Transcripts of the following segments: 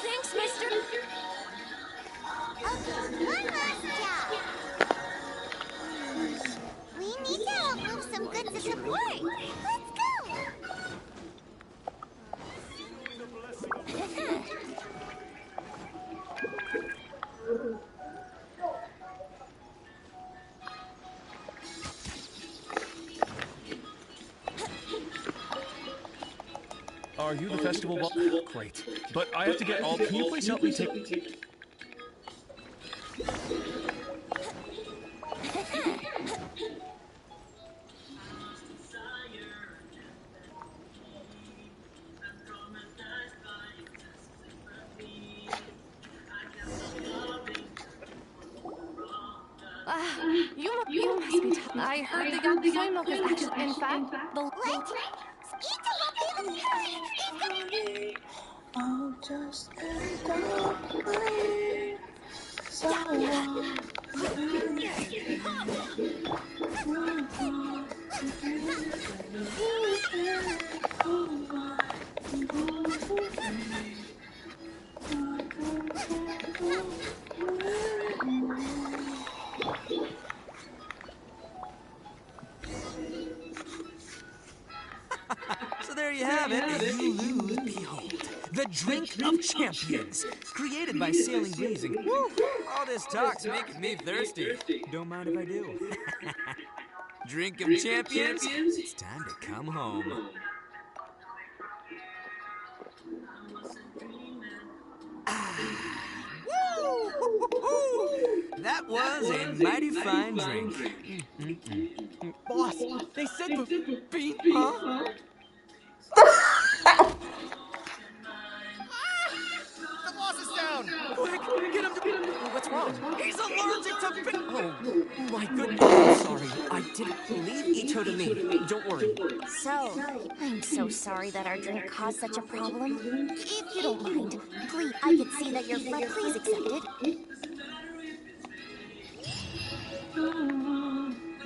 Thanks, mister. Okay, one last job. We need to help move some goods to support. Let's go. Are you the festival boss? Great. But I have to get all. Can you please help me take. You must be tired. I heard the young soy milk is actually, in fact, the... What? Skeeter won't be able to hurry. He's gonna... I'll just end up playing someone. So there you have it. You lose. Behold, the drink of champions, created by Sailing Grazing. Woo! All this talk's making me thirsty. Don't mind if I do. Drink of champions. It's time to come home. Woo! That was a mighty fine drink. Boss, they said the beat, huh? The boss is down! Quick, get him to... What's wrong? He's allergic to beat! Oh, my goodness. I'm sorry. I didn't... Leave Icho to me. Don't worry. So, I'm so sorry that our drink caused such a problem. If you don't mind, please, I could see that you're... Please accept it.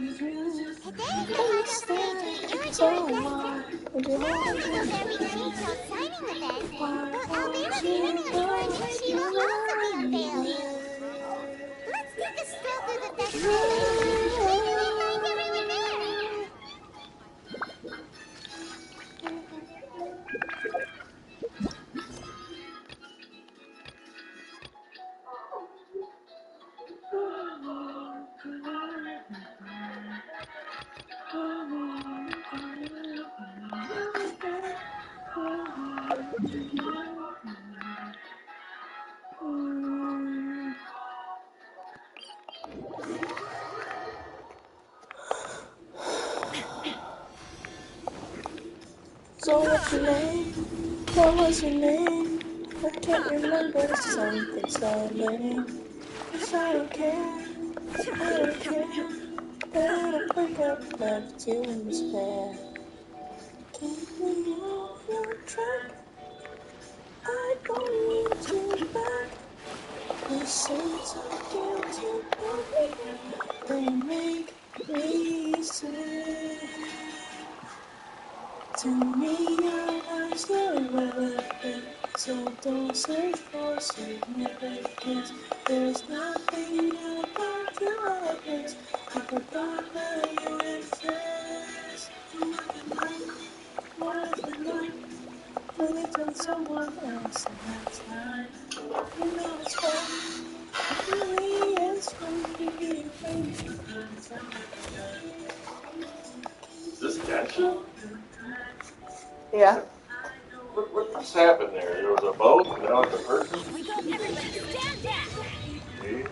Today's the final stage. You're a Normally will there be a detailed signing event, but Alvera's dreaming of touring and she will also be unveiled. Let's take a stroll through the festival. Maybe we find everyone there. So what's your name? What was your name? I can't remember something so lame. I don't care, I don't care. Better break up, left you in despair. Keep me off your track. I don't need you back. The sense of guilty, they make me sick. To me, your life's irrelevant, so don't search for significance. There's nothing about your eyes. I forgot that you exist. What is it like? Really tell someone else, and that's life. You know it's fun. It really is fun to be afraid sometimes. Is this Genshin? Yeah. What just happened there? There was a boat, and now it's a person? Here we go, everybody, stand back! See?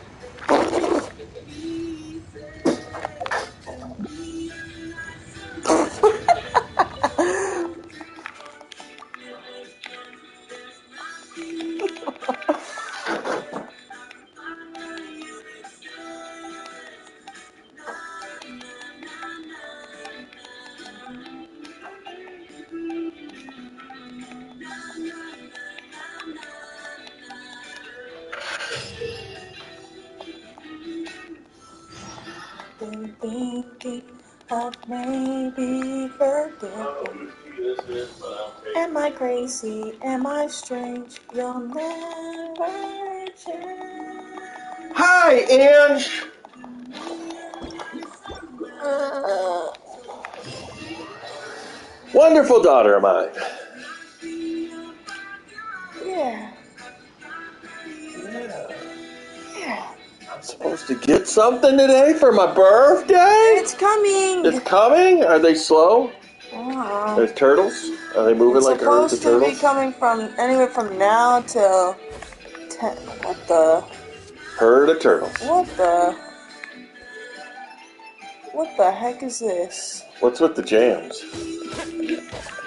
Been thinking of maybe forgetting. Am I crazy? Am I strange? You'll never change. Hi, Ange! Wonderful daughter of mine. Yeah. Yeah. I'm supposed to get something today for my birthday? It's coming! It's coming? Are they slow? Uh-huh. There's turtles? Are they moving It's like herds of supposed to be turtles? coming from anywhere from now till what the? Herd of turtles. What the heck is this? What's with the jams?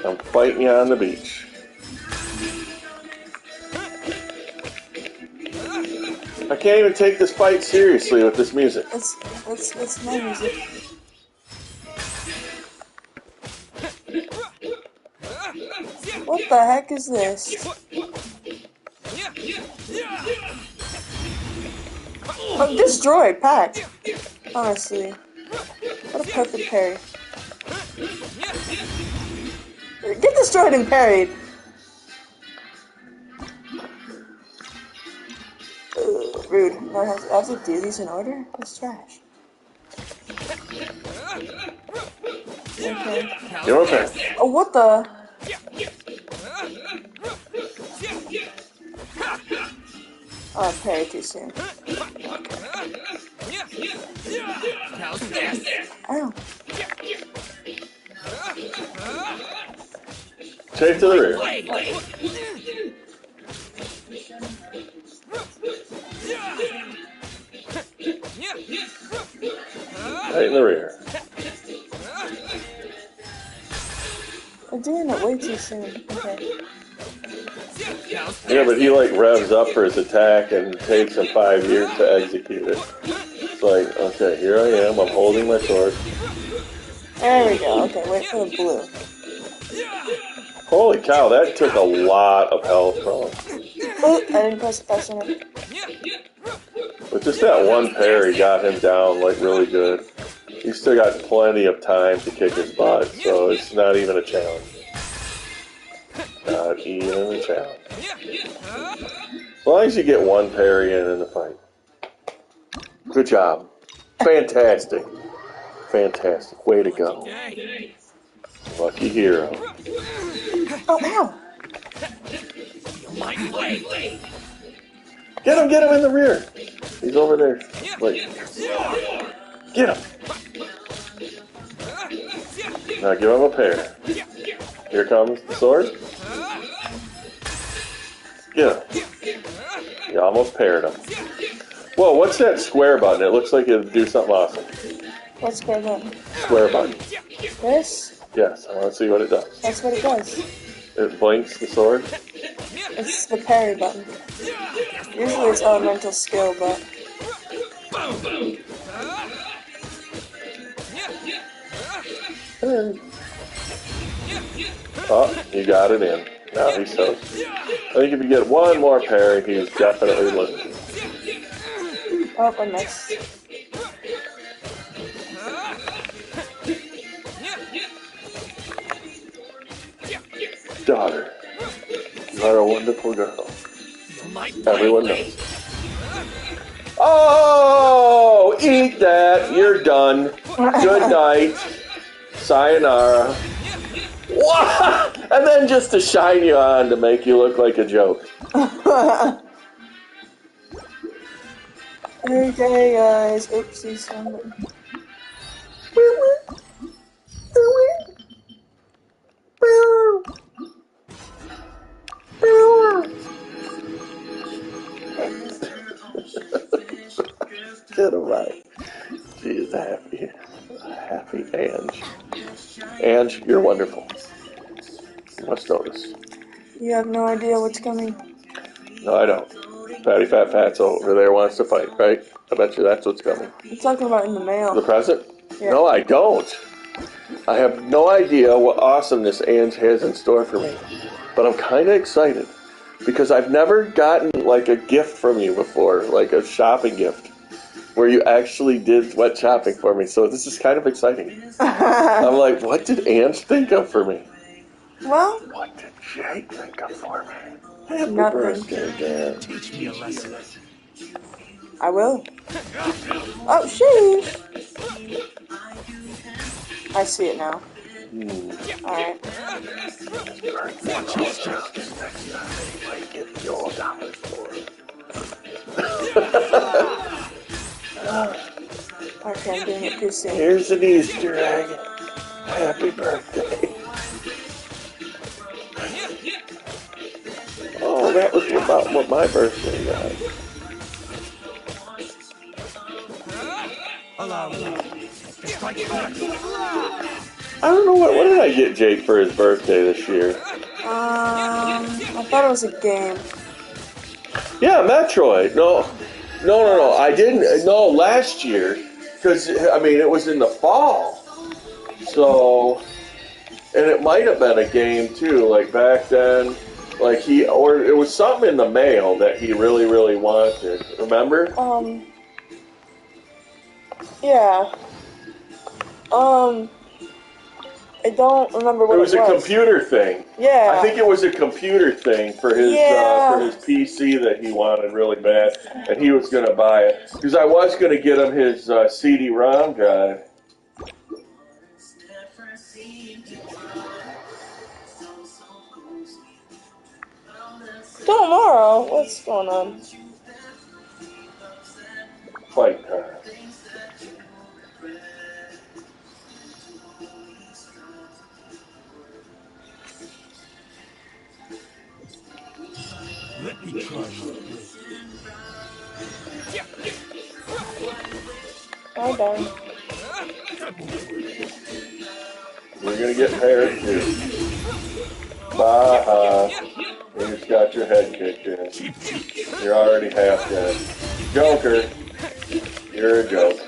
I'm fighting you on the beach. I can't even take this fight seriously with this music. It's my music. What the heck is this? I'm destroyed, packed. Honestly. What a perfect parry. Get destroyed and parried. Rude. No, I have to do these in order? That's trash. Okay. You're okay. Oh, what the? Oh, parry too soon. Ow. Take to the rear. Right in the rear. I'm doing it way too soon. Okay. Yeah, but he like revs up for his attack and takes him 5 years to execute it. It's like, okay, here I am. I'm holding my sword. There we go. Okay, wait for the blue. Holy cow, that took a lot of health from him. Oh, I didn't press it fast enough. But just that one parry got him down like really good. He's still got plenty of time to kick his butt, so it's not even a challenge. Not even a challenge. As long as you get one parry in the fight. Good job. Fantastic. Fantastic. Way to go. Lucky hero. Oh, ow! Get him in the rear. He's over there. Like, get him. Now give him a pair. Here comes the sword. Get him. You almost paired him. Whoa, what's that square button? It looks like it'd do something awesome. What square button? Square button. This? Yes, I want to see what it does. That's what it does. It blinks the sword. It's the parry button. Usually it's elemental skill, but... Oh, you got it in. Now he's toast. I think if you get one more parry, he's definitely losing. Oh, I missed. Daughter, you are a wonderful girl. Everyone knows. Oh, eat that. You're done. Good night. Sayonara. What? And then just to shine you on to make you look like a joke. Okay, guys. Oopsie, somebody. Get him right. She is happy. Happy Ange. Ange, you're wonderful. You must notice. You have no idea what's coming. No, I don't. Fatty Fat Fat's over there wants to fight, right? I bet you that's what's coming. I'm talking about in the mail. The present? Yeah. No, I don't. I have no idea what awesomeness Ange has in store for me. But I'm kind of excited. Because I've never gotten, like, a gift from you before. Like a shopping gift. Where you actually did wet shopping for me. So this is kind of exciting. I'm like, what did Ange think of for me? Well, What did Jake think of for me? Happy nothing. birthday, Dan. Teach me a lesson. I will. Oh, sheesh. I see it now. Alright. Watch your step. Next time, might get your dollars for it. Okay, I'm doing it too soon. Here's an Easter egg. Happy birthday. Oh, that was about what my birthday was. Allow me. I don't know what did I get Jake for his birthday this year? I thought it was a game. Yeah, Metroid. No. I didn't. No, last year. Because, I mean, it was in the fall. So, and it might have been a game, too. Like, back then, like, or it was something in the mail that he really, really wanted. Remember? Yeah. I don't remember what it was. It was a computer thing. Yeah. I think it was a computer thing for his PC that he wanted really bad, and he was going to buy it. Because I was going to get him his CD-ROM drive. Tomorrow? What's going on? Fight time. Let me try my blade. Oh, darn. You're going to get paired, too. Baha. You just got your head kicked in. You're already half dead. Joker. You're a joke.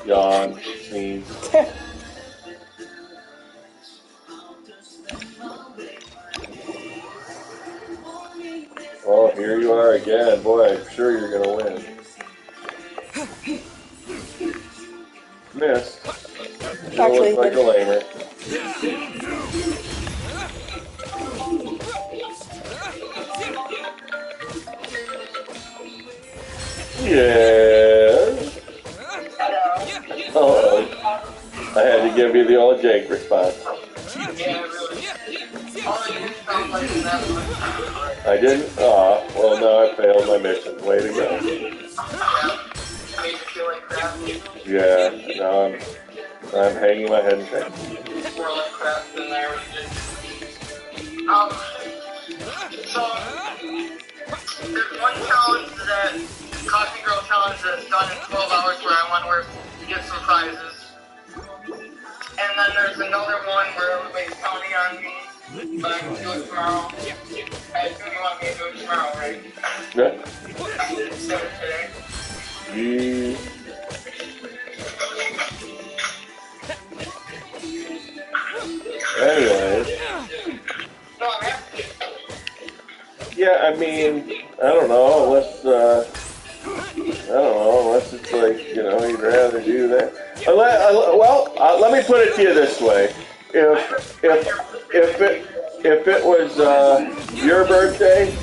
Yawn. Sneeze. Well, here you are again. Boy, I'm sure you're going to win. Missed. You look like a lamer. Yeah. Oh, I had to give you the old Jake response. I didn't? Aw, well, now I failed my mission. Way to go. Yeah, now I'm hanging my head in shame. So, there's one challenge that Coffee Girl challenge that's done in 12 hours where you get some prizes. And then there's another one where tomorrow. I assume you want me to do it tomorrow, right? Yeah. Instead of today. Anyway. No, I'm asking. Yeah, I mean, I don't know, unless it's like, you know, you'd rather do that. Let me put it to you this way. If it was your birthday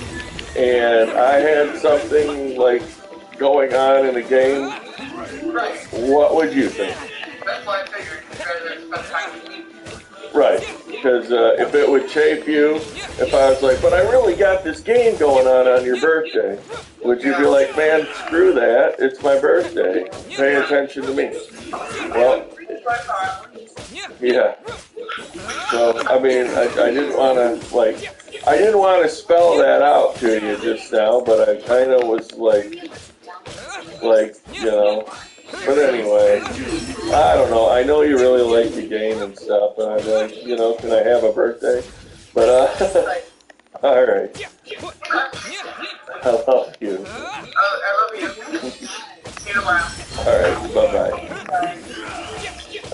and I had something like going on in a game, Right. what would you think? That's why I figured you'd rather spend time with me. Right, because if it would chafe you, if I was like, but I really got this game going on your birthday, would you be like, man, screw that, it's my birthday, pay attention to me? Well, yeah. So, I mean, I didn't want to, like, I didn't want to spell that out to you just now, but I kind of was like, you know. But anyway, I don't know. I know you really like the game and stuff, and I'm like, you know, can I have a birthday? But, all right. I love you. I love you. See you tomorrow. All right, bye-bye.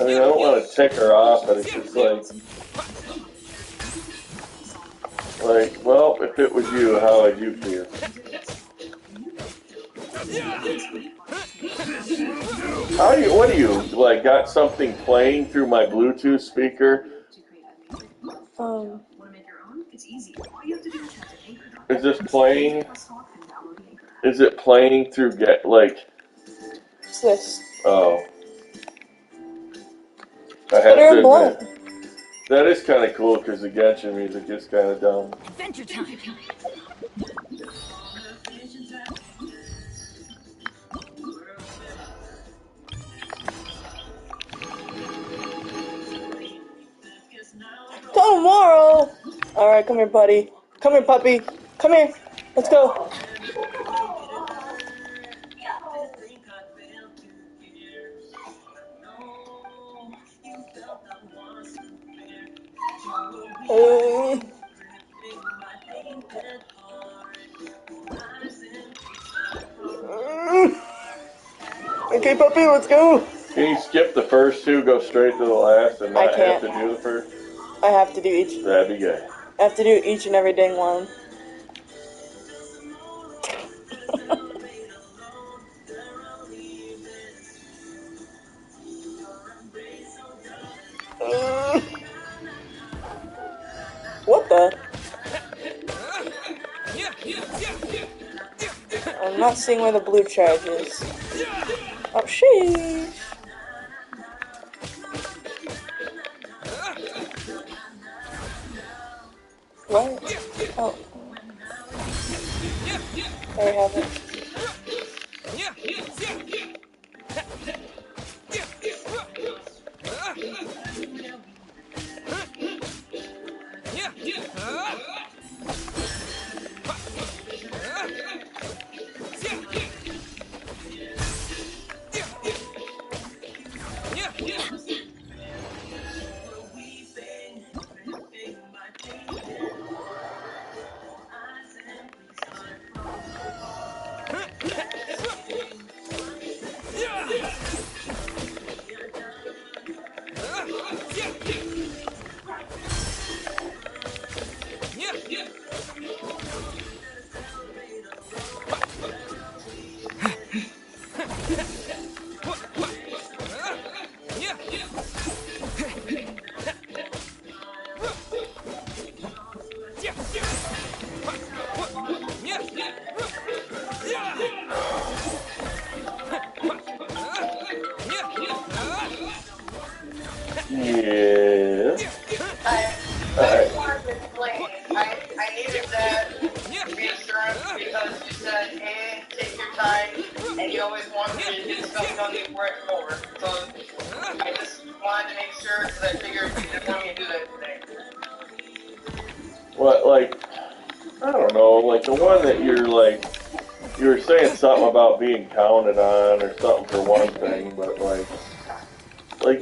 I mean, I don't want to tick her off, but it's just like, well, if it was you, how would you feel? What do you, like, got something playing through my Bluetooth speaker? Is this playing? Is it playing through, What's this? Oh. I have to admit, that is kind of cool because the Genshin music is kind of dumb. Adventure time. Tomorrow! Alright, come here, buddy. Come here, puppy. Come here. Let's go. Okay, puppy, let's go. Can you skip the first two, go straight to the last, and not have to do the first? I have to do each. That'd be good. I have to do each and every dang one. What the? I'm not seeing where the blue charge is. Oh, sheesh. What? Oh. There we have it. Yeah. I wanted to explain. I needed that reassurance because you said, hey, take your time, and you always want me to get stuff done before it's over. So I just wanted to make sure because I figured you didn't want me to do that today. What, like, I don't know, like the one that you were saying something about being counted on or something for one thing, but like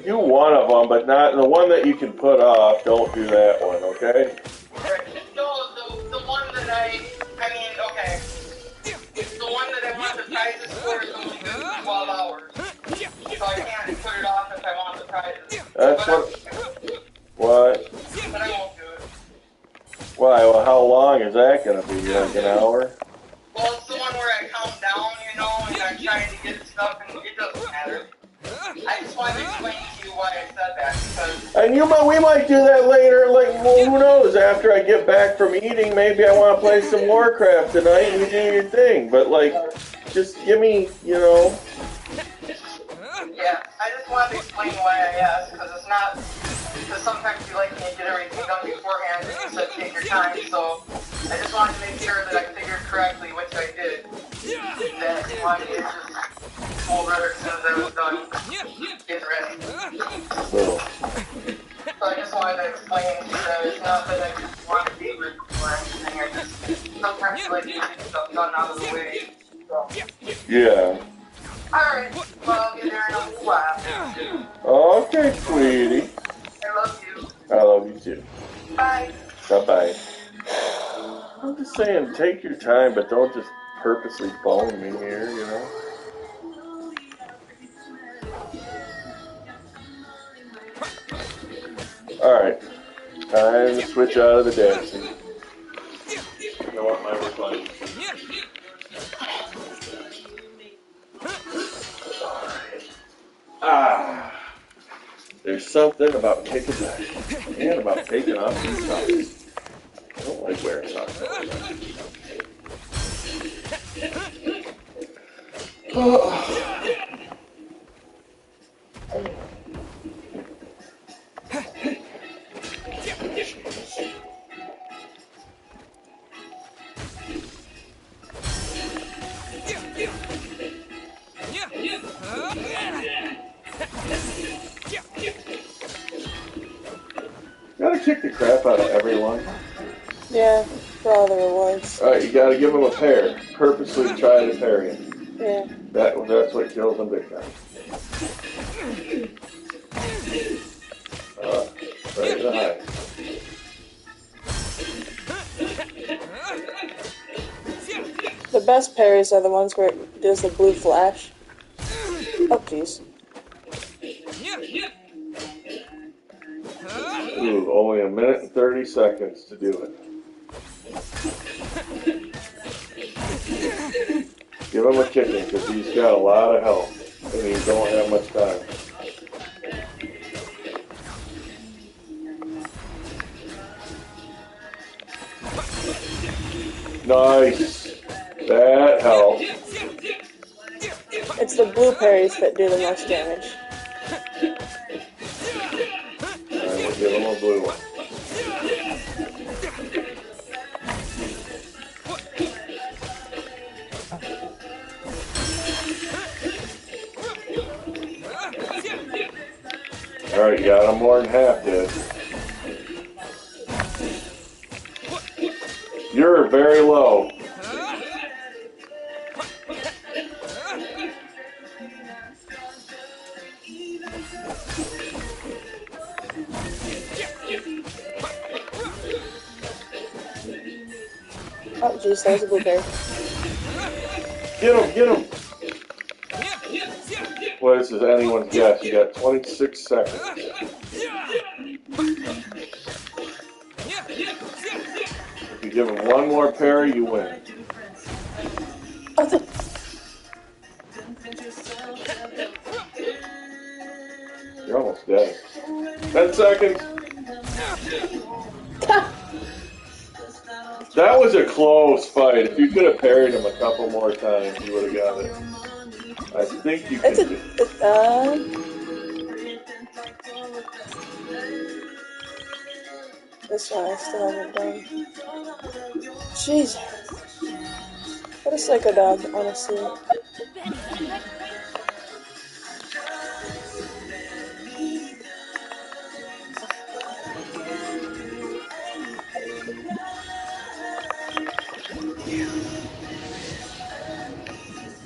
do one of them, but not the one that you can put off. Don't do that one, okay? Alright, just know That's But what? but I won't do it. Why? Well, how long is that going to be? Like an hour? Well, it's the one where I count down, you know, and I'm trying to get stuff, and it doesn't matter. I just wanted to explain to you why I said that, because... And we might do that later, like, well, who knows, after I get back from eating, maybe I want to play some Warcraft tonight and you do your thing, but, like, just give me, you know... Yeah, I just wanted to explain why I asked, because it's not... Because sometimes you like me to get everything done beforehand, and you said take your time, so I just wanted to make sure that I figured correctly, which I did. That you wanted me to just hold right as soon as I was done getting ready. So I just wanted to explain that it's not that I just want to be rude or anything, I just sometimes you like to get stuff done out of the way. So. Yeah. Alright, well I'll get there in a little while. Okay, sweetie. I love you. I love you too. Bye. Bye-bye. I'm just saying, take your time, but don't just purposely phone me here, you know? Alright. Time to switch out of the dancing. I want my recline. Ah. There's something about kicking back and about taking off these socks. I don't like wearing socks all the time. Gotta kick the crap out of everyone. Yeah, for all the rewards. Alright, you gotta give them a pair. Purposely try to parry it. Yeah. That's what kills them big time. Right in the high. The best parries are the ones where it does the blue flash. Oh, jeez. Ooh, only a minute and 30 seconds to do it. Give him a kicking, because he's got a lot of health, and he don't have much time. Nice. That helped. It's the blue parries that do the most damage. Alright, we'll give him a blue one. Alright, you got him more than half, dude. You're very low. Oh, jeez, that was a blue parry. Get him! Well, this is anyone's guess. You got 26 seconds. If you give him one more parry, you win. You're almost dead. 10 seconds. That was a close fight. If you could have parried him a couple more times, you would have got it. I think you could. This one I still haven't done. Jesus. What a psycho dog, honestly.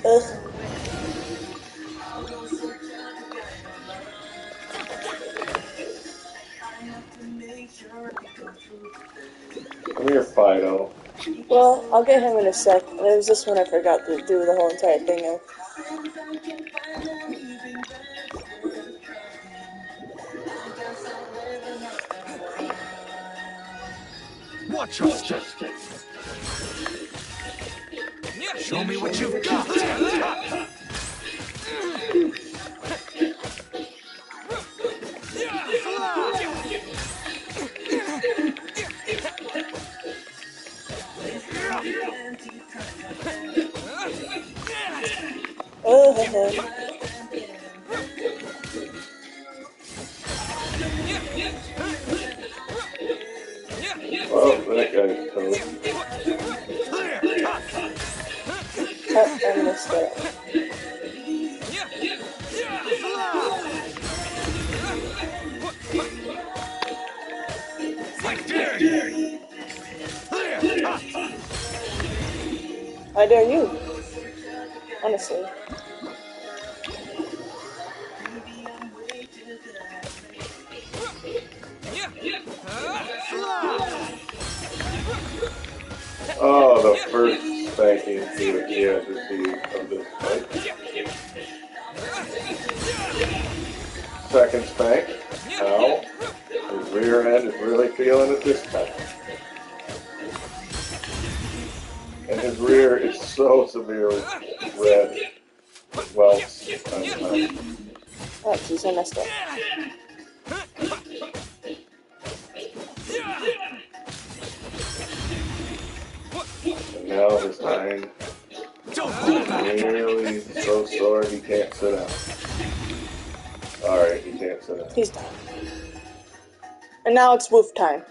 Ugh. Come here, Fido. Well, I'll get him in a sec. There was this one I forgot to do the whole entire thing of. Watch us. Show me what you've got. Oh, that guy's toast. I missed it. I dare you. Honestly. Oh, the first spanking he has received of this fight. Second spank. Now, his rear end is really feeling it this time. And his rear is so severely red. Well, Oh, jeez, I messed up. and now his hind is really so sore he can't sit down. Alright, he can't sit down. He's done. And now it's woof time.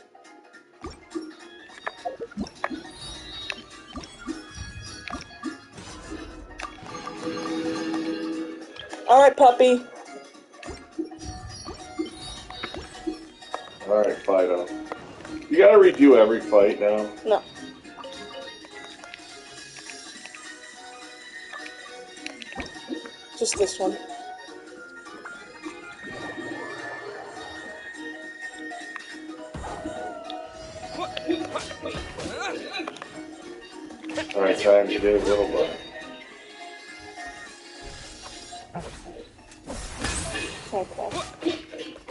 Alright, puppy. Alright, Fido. You gotta redo every fight now. No. Just this one. Alright, time to get a little butt. Okay.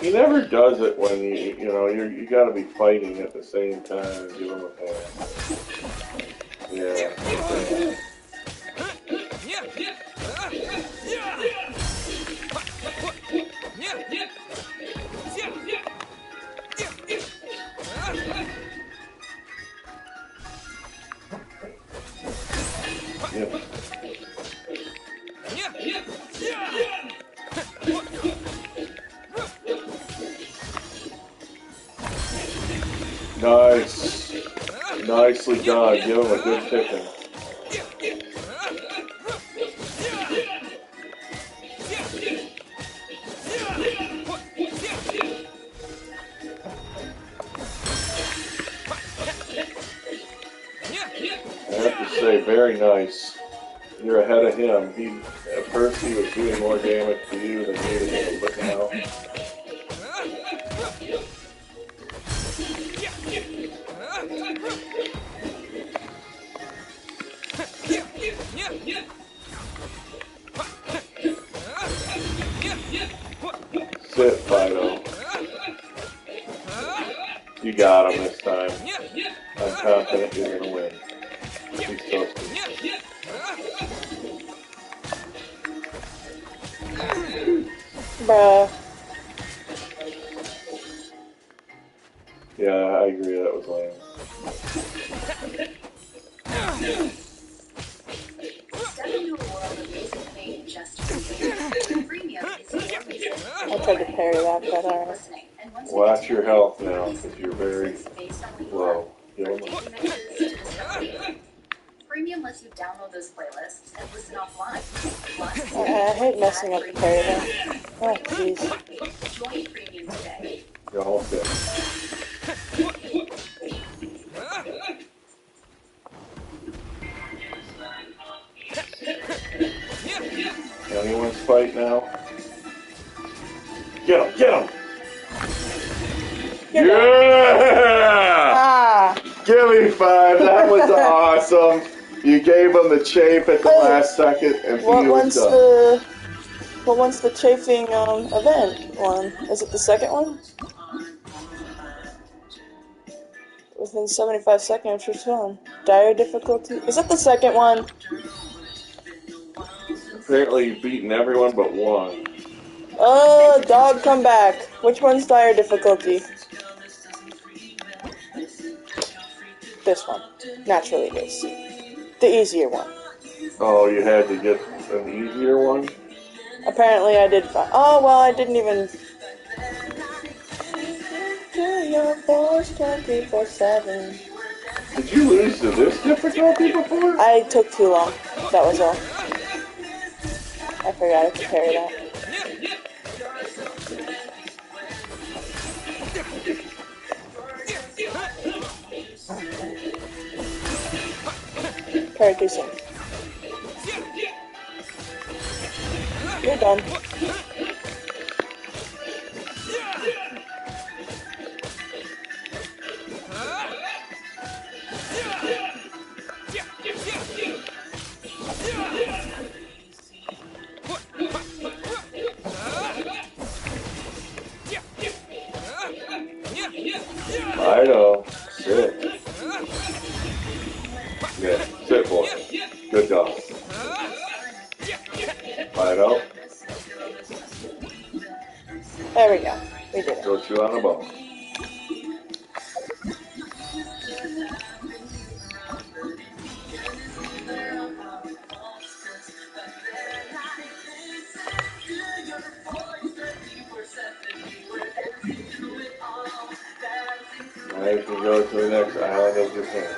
He never does it when you gotta be fighting at the same time and give him a pass. Yeah. Nice. Nicely done. Give him a good kicking. I have to say, very nice. You're ahead of him. At first he was doing more damage to you than you to him, but now. Sit, Fido. You got him this time. I'm confident you're gonna win. He's toasted. Bruh. Yeah, I agree. That was lame. I tried to parry that, but alright. Watch your health now, because you're very low. Premium lets you download those playlists and listen offline. Plus, I hate messing up the parry though. Oh, jeez. join Premium today. You're all set. Anyone's fight now? Get him! Get him! Yeah! Ah! Give me 5. That was awesome. You gave him the chafe at the last second, and he was done. What's the chafing event one? Is it the second one? within 75 seconds, which one? Dire difficulty? Is that the second one? Apparently you've beaten everyone but one. Oh, dog, come back. Which one's dire difficulty? This one. Naturally it is. The easier one. Oh, you had to get an easier one? Apparently I did fine. Oh, well, I didn't even... Your voice 24/7. Did you lose to this difficulty before? I took too long. That was all. I forgot I could parry that. Parry too soon. You're done. I know. Sit. Yeah, sit, boy. Good dog. I know. There we go. We did it. Go chew on the bone. Now you can go to the next island of Japan.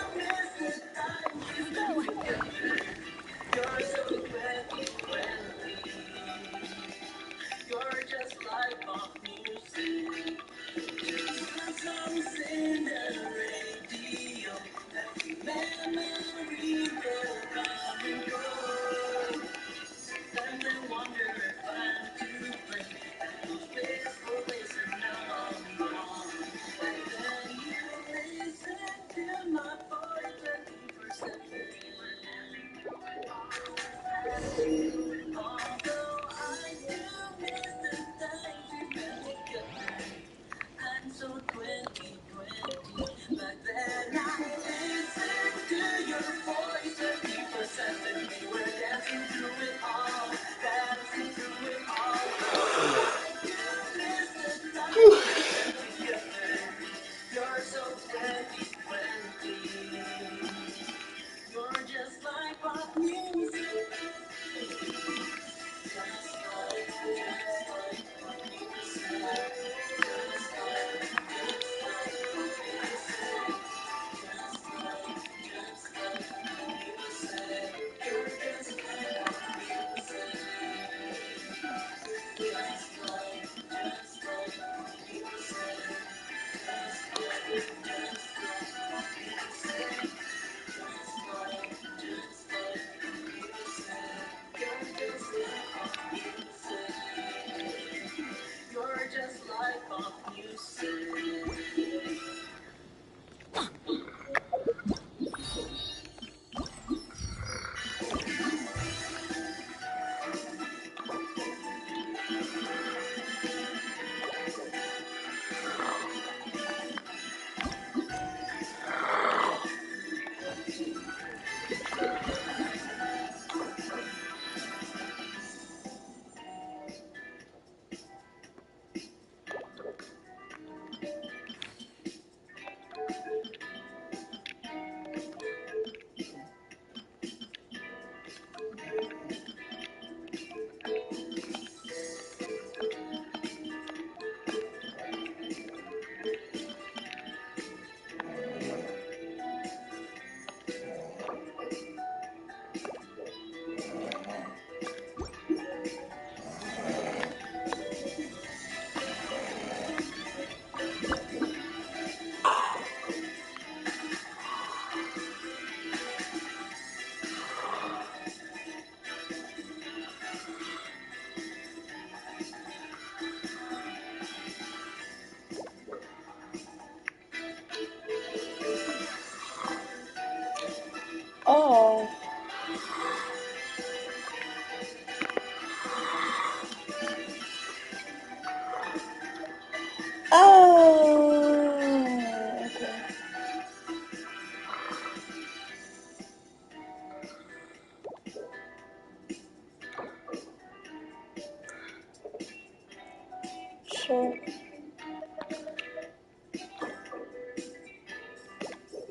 short.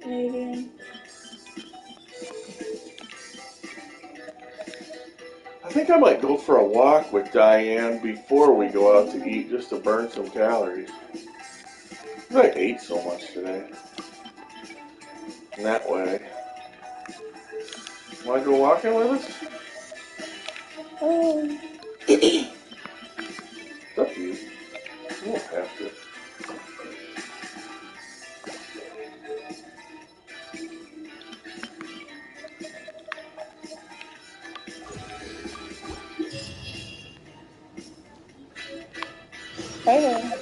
Medium. I think I might go for a walk with Diane before we go out to eat just to burn some calories. I ate so much today. And that way. Want to go walking with us? It's up to you. You won't have to. Okay.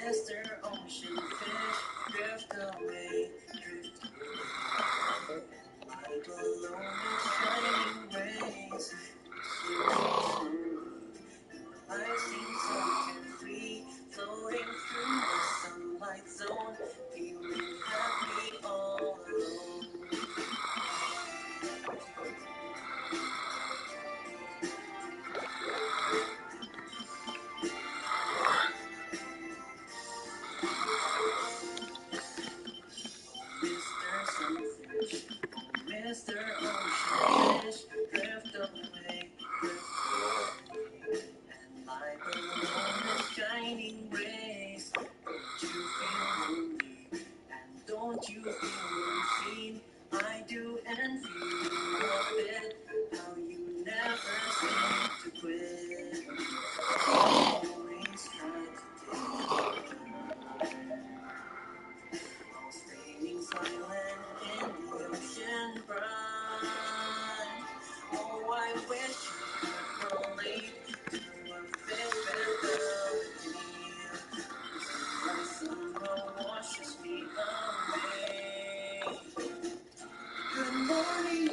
Mr. Ocean Fish, drift away, drift away. Like alone in shining rays, your life seems so carefree, floating through the sunlight zone, feeling happy all alone. Mr. Sunfish, Mr. Ocean Fish, drift away, drift away. And like alone in shining rays, don't you feel lonely? And don't you feel unseen? I do envy you a bit, how you never seem to quit. Always try to while staying silent in the ocean bright. Oh, I wish you could relate to a fish mentality. The somehow washes me away. Good morning,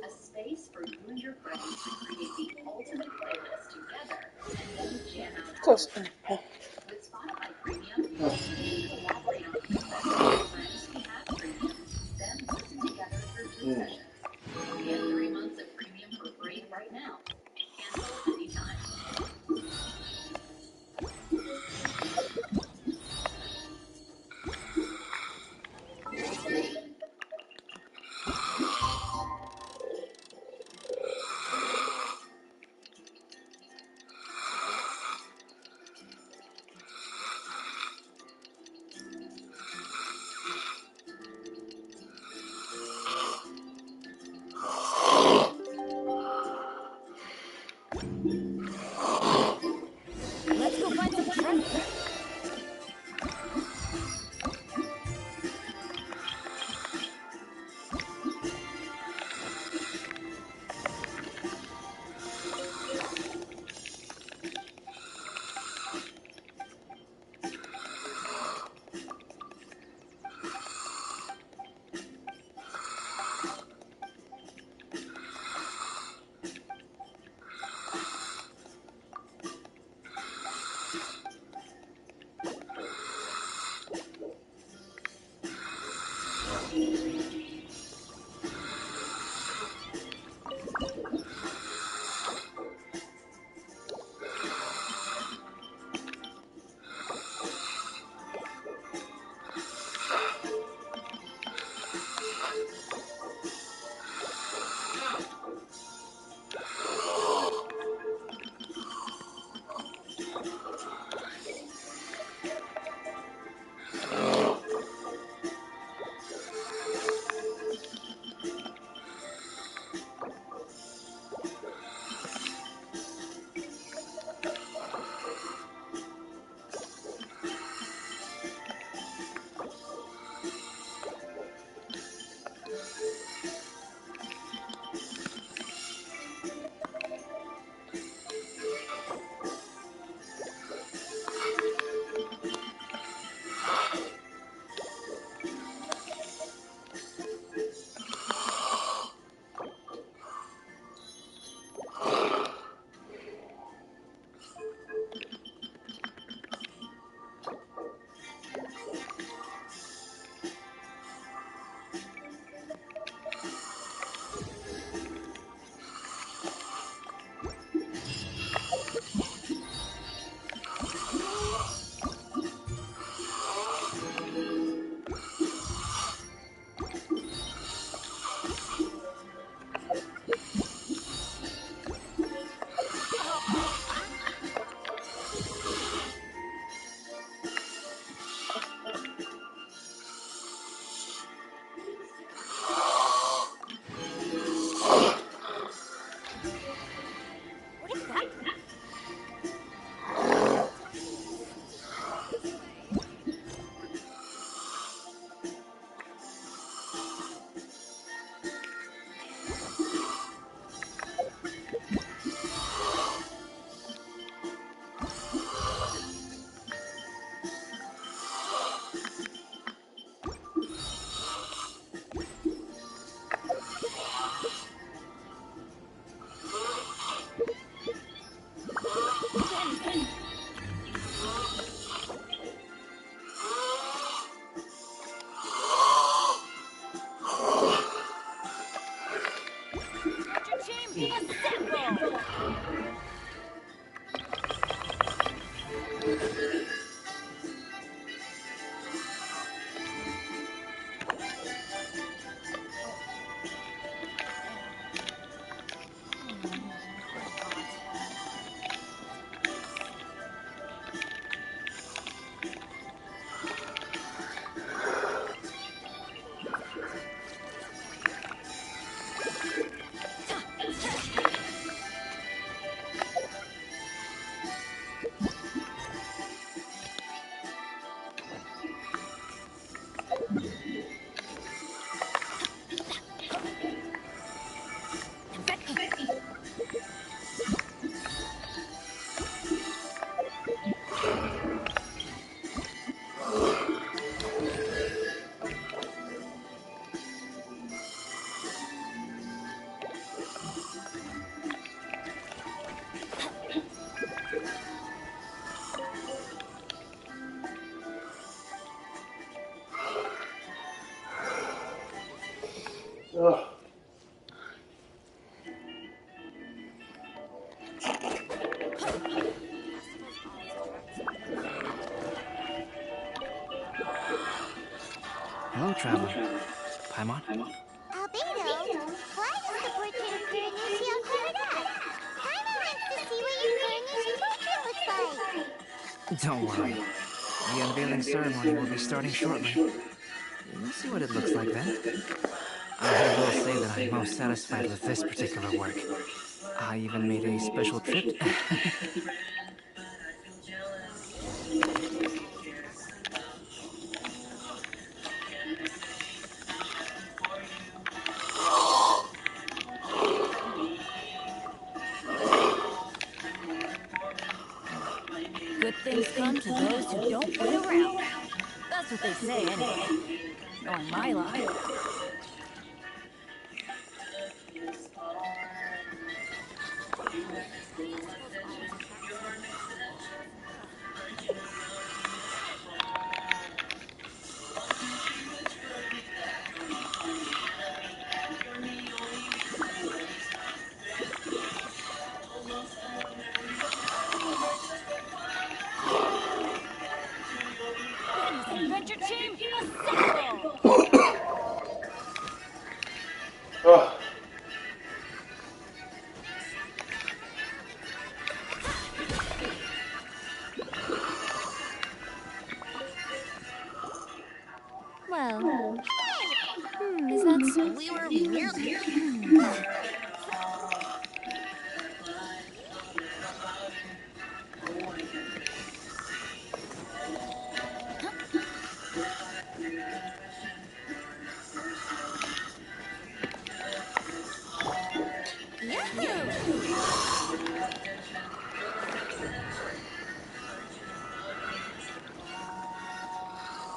A space for you and your friends to create the ultimate playlist together and then jam out Of course. hours. With Spotify Premium, you can collaborate on playlists with friends who have Premium, then listen together through group sessions. Get 3 months of Premium for free right now. Cancel anytime. Let's go find some treasure. Assemble! Ugh. Hello, traveler. Paimon? Albedo, why does the portrait of Kuranushi all covered up? Paimon wants to see what your Kuranushi portrait looks like. Don't worry. The unveiling ceremony will be starting shortly. You'll see what it looks like then. I will say that I'm most satisfied with this particular work. I even made a special trip. Good things come to those who don't wait around. That's what they say anyway. Knowing my luck. Ben's adventure team, assemble! Ugh. Well, is that we were really... Yahoo!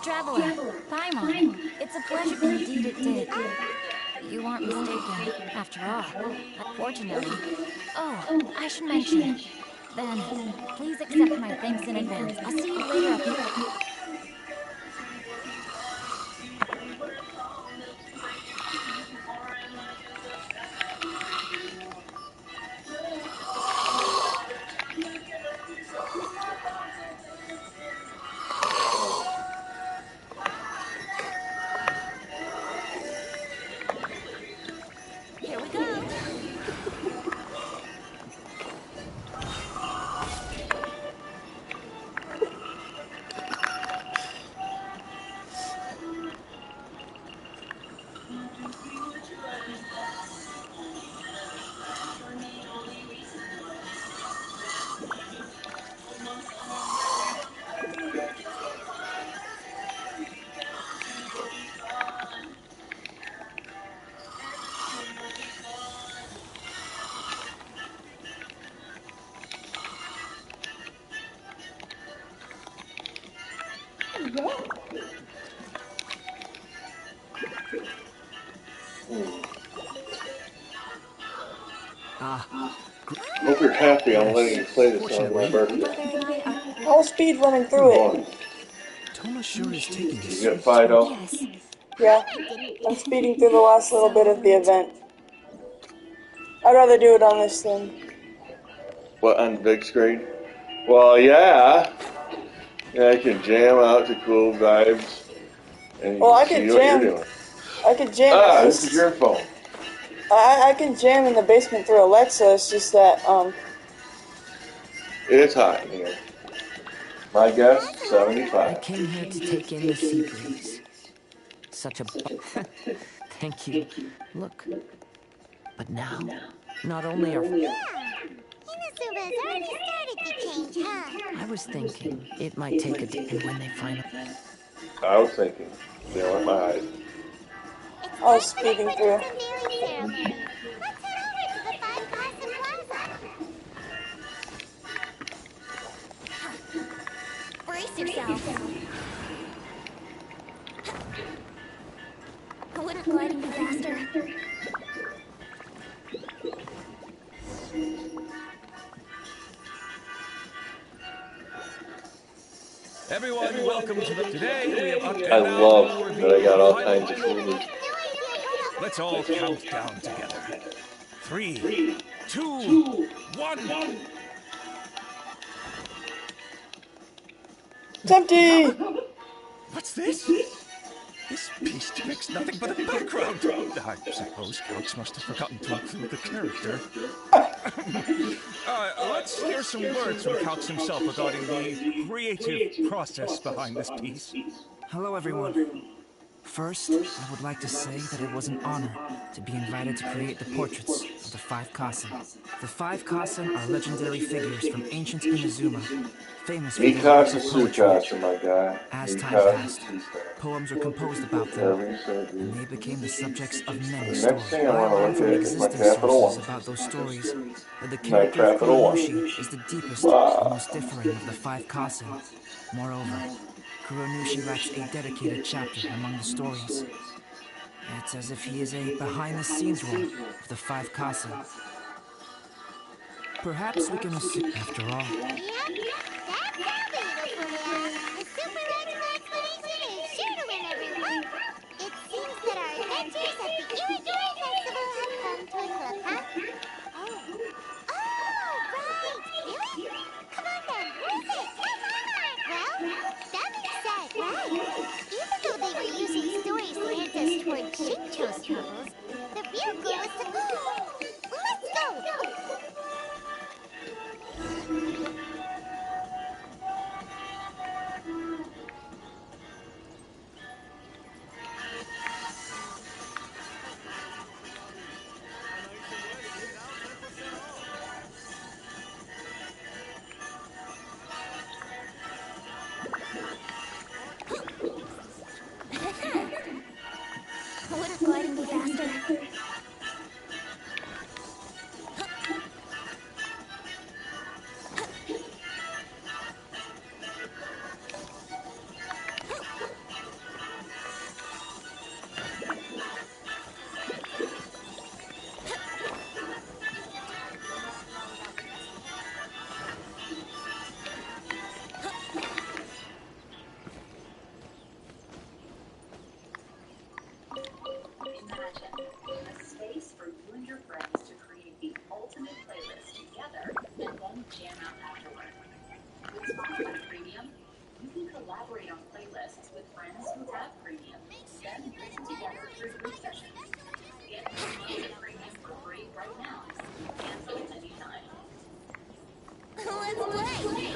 Traveler, Paimon, it's a pleasure. Indeed it did. You aren't mistaken, after all. Fortunately. Oh, I should mention. Then, please accept my thanks in advance. I'll see you later up here. Here we go. Hope you're happy I'm letting you play this on my birthday. I was speed running through it. Toma sure is taking his You got sweet Fido? time. Yes. Yeah, I'm speeding through the last little bit of the event. I'd rather do it on this thing. What, on the big screen? Well, yeah. Yeah, you can jam out to cool vibes, and you Well, I can could see what you're jam. doing. I could jam at This is least. your phone. I can jam in the basement through Alexa. It's just that It's hot in here. My guess, I 75. came here to take in the sea breeze. Such a thank you. Look. But now, not only are... Inazuma's already started to change, huh? I was thinking it might take a day, and when they finally... I was thinking, staring at my eyes. It's I was time for the speeding through. Princess unveiling ceremony. Let's head over to the Five Casa Plaza. Brace yourself. Wouldn't gliding be faster? Everyone, welcome to the... Today, we have... I And now we love will that I reveal got the all final... kinds of food. Let's all count down together. 3, 2, 1. It's empty. What's this? This piece depicts nothing but a background. I suppose Counts must have forgotten to include the character. Let's hear some words from Counts himself regarding the creative process behind this piece. Hello, everyone. First, I would like to say that it was an honor to be invited to create the portraits of the Five Kassen. The Five Kassen are legendary figures from ancient Inazuma, famous for their works Mikasa of poetry. Sukasa, my guy. As time Mikasa passed, Sukasa. poems were composed about them, Whatever you say, and dude. they became the subjects of many The stories. next thing I I want to learned look from at is my existing capital sources one. about those stories that the My character of capital one. Kuronushi is the deepest Wow. and most differing of the Five Kassen. Moreover, Kuronushi lacks a dedicated chapter among the stories. It's as if he is a behind-the-scenes role of the Five Kassen. Perhaps we can assume, after all. Yep, that's our leader for ya. The super logical explanation is sure to win everyone. It seems that our adventures at the Iridori Festival have come to a close, huh? Oh. Oh, right! Really? Come on then, who is it? Come on! Well, that being said, right. Even though they were using stories to hint us toward Shincho's troubles, the real goal is to... Let's go! Wouldn't gliding be faster? Imagine a space for you and your friends to create the ultimate playlist together and then jam out afterward. With Spotify Premium, you can collaborate on playlists with friends who have Premium, then listen together through group sessions. Get 3 months of Premium for free right now. Cancel anytime. Let's play!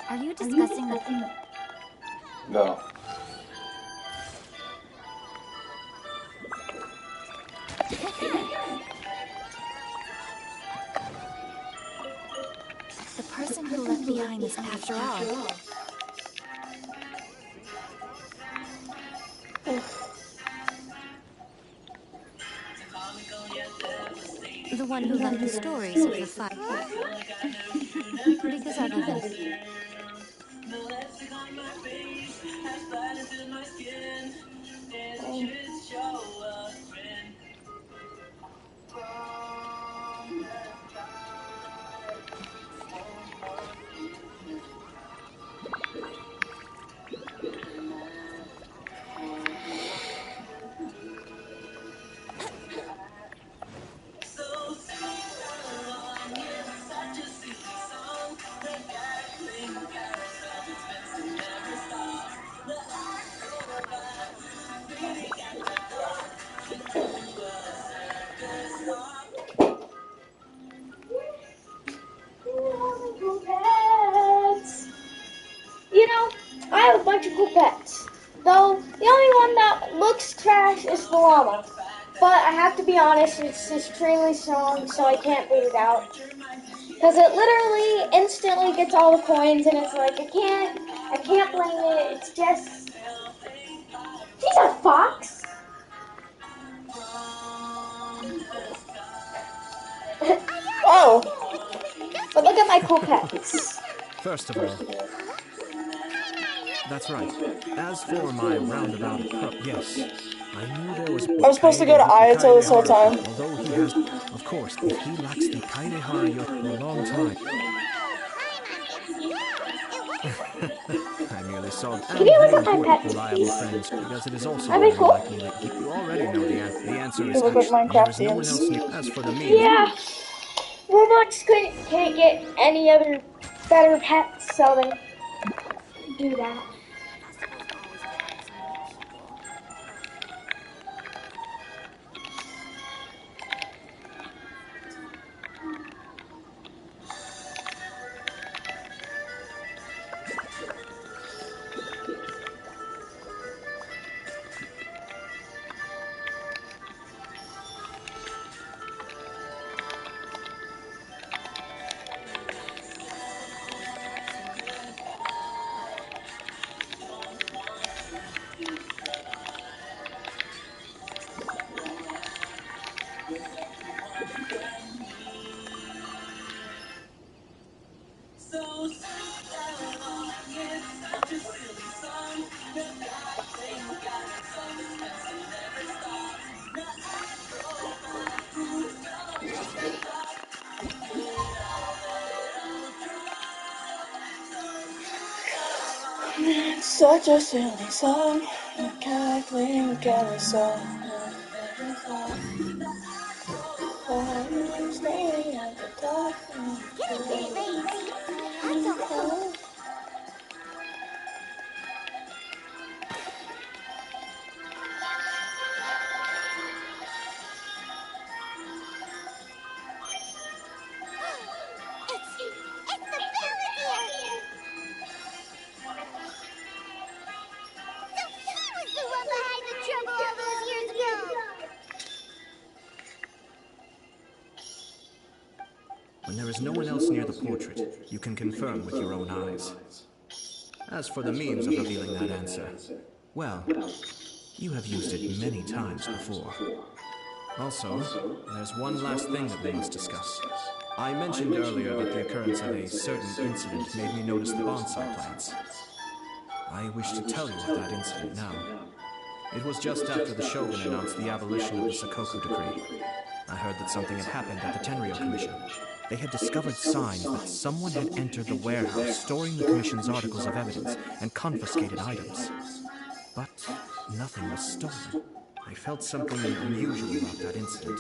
Are you discussing the... No. The person who left behind this after all. The one who left the stories of the five. Because other than... bunch of cool pets. Though, the only one that looks trash is the llama. But I have to be honest, it's extremely strong, so I can't boot it out. Because it literally instantly gets all the coins, and it's like, I can't blame it, it's just... He's a fox! Oh! But look at my cool pets. First of all, that's right. As for my roundabout approach, yes, I knew there was. I'm supposed to go to Ayato this whole time. Although he has, of course, if he lacks the Kaidehara for a long time. I merely saw Can you look at my pets, reliable please? friends because it is also Are they very cool? likely that you already know the answer is They look like actually there is no one Minecraftians. else near. As for the means, Yeah. Roblox can't get any other better pets, so they do that. It's such a silly song. I can't think of a song. Stay at the top. Getting pretty late. That's okay. It's the villain here! So he was the one behind the trouble all those years ago! when there is no one else near the portrait, you can confirm with your own eyes. As for the means of revealing that answer, well, you have used it many times before. Also, there's one last thing that we must discuss. I mentioned earlier that the occurrence of a certain incident made me notice the bonsai plants. I wish to tell you of that incident now. It was just after the Shogun announced the abolition of the Sakoku decree. I heard that something had happened at the Tenryo Commission. They had discovered signs that someone had entered the warehouse storing the Commission's articles of evidence and confiscated items. But nothing was stolen. I felt something unusual about that incident.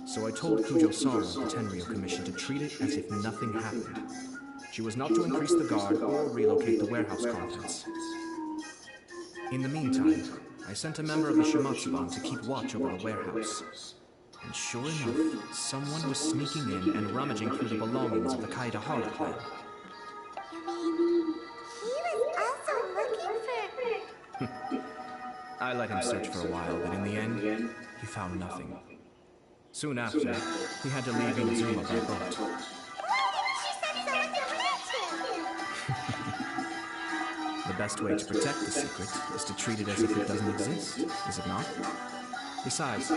So I told Kujo-sama of the Tenryo Commission to treat it as if nothing happened. She was not to increase the guard or relocate the warehouse contents. In the meantime, I sent a member of the Shimatsuban to keep watch over the warehouse. And sure enough, someone was sneaking in and rummaging through the belongings of the Kaidehara clan. You mean, he was also looking for... I let him search for a while, but in the end, he found nothing. Soon after, he had to leave Inazuma by boat. Why didn't she send someone to catch him? The best way to protect the secret is to treat it as if it doesn't exist, is it not? Besides,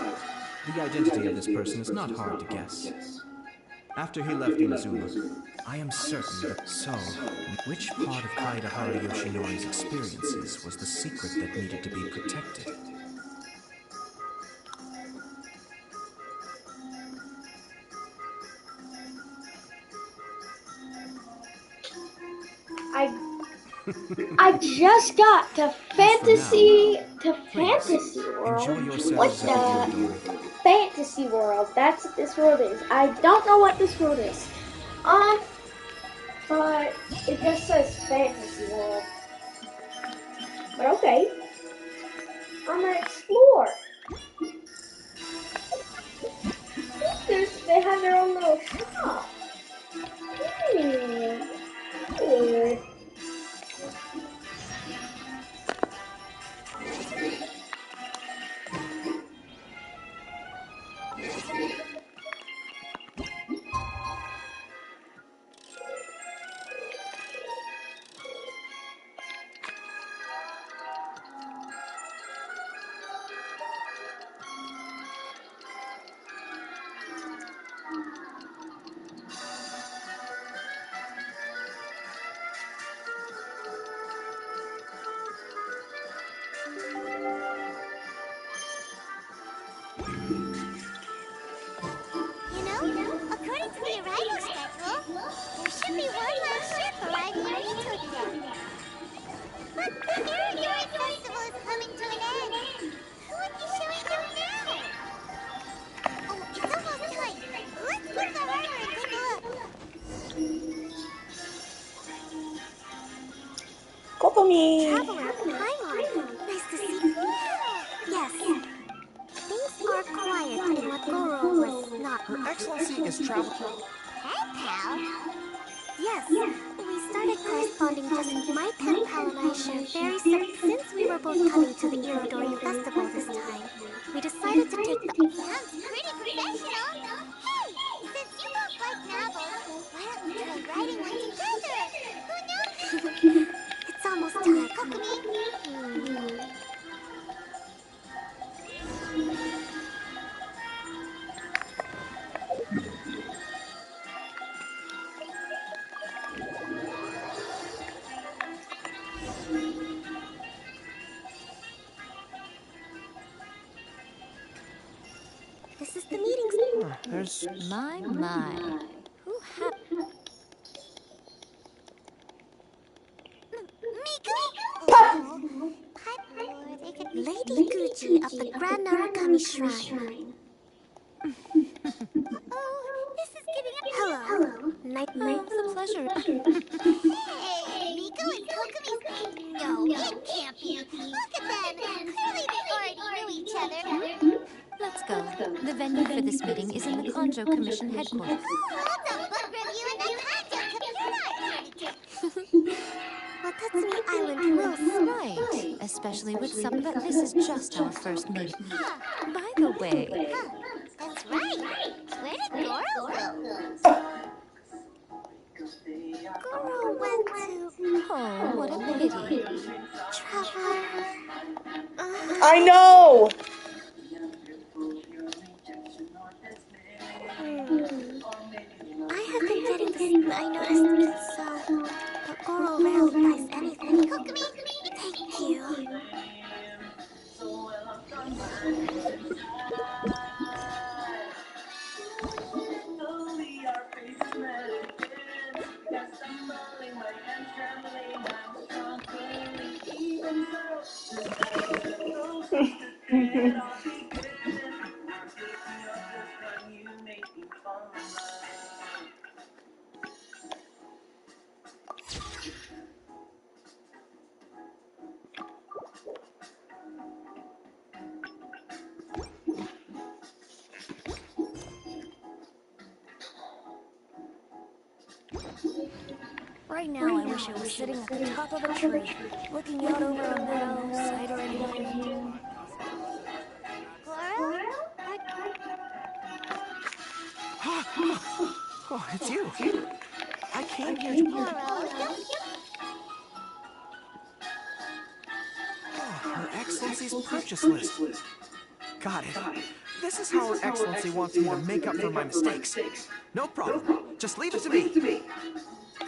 the identity of this person is not hard to guess. After he left Inazuma, I am certain that which part of Kaidehara Yoshinori's experiences was the secret that needed to be protected? I just got to fantasy Please, world. enjoy yourselves What's at the that? Indoor. Fantasy world. That's what this world is. I don't know what this world is. But it just says fantasy world. But okay. I'm gonna explore. They have their own little shop. Weird. The Irritatory Festival is coming to an end. Who would be showing up now? Oh, it's almost time. Let's flip the harbor and take a look. Kokomi! Traveler, Paimon. Nice to see you. Yes. Things are quiet in what Goro was not. Her Excellency is traveling. Pen pal? Yes. We started corresponding just my pen pal and I share very since we were both coming to the Irodori Festival this time. We decided to take the... Sounds pretty professional. Hey, since you both like novels, why don't we try writing one together? Who knows? It's almost time. Kokomi? This is the meeting. There's... My. Who Miko? Lady Gucci of the Grand Narukami Shrine. Oh, this is getting a... Hello. Night. Oh, it's a pleasure. Hey, Miko and Kokomi's... No, it can't be. Look at them. Clearly they already knew each other. Let's go. The venue for this meeting is in the Konjo Commission headquarters. Oh, that's a book review in the Kanjo computer. Watatsumi Island will... Right, especially with some... But this is just our first meeting. By the way... That's right. Where did Goro go? Goro went to... Oh, what a pity. Traveler. I know! I have been getting this... I noticed it's so... But Goro rarely buys anything. Kokomi, thank you. Right now, I wish I was sitting at the top of a tree, looking out over a meadow, cider in hand. Goro? Oh, it's you. I came here to... Goro, Her Excellency's purchase list. Got it. This is how Her Excellency wants me to make up for my mistakes. No problem. Just leave it to me. Goro,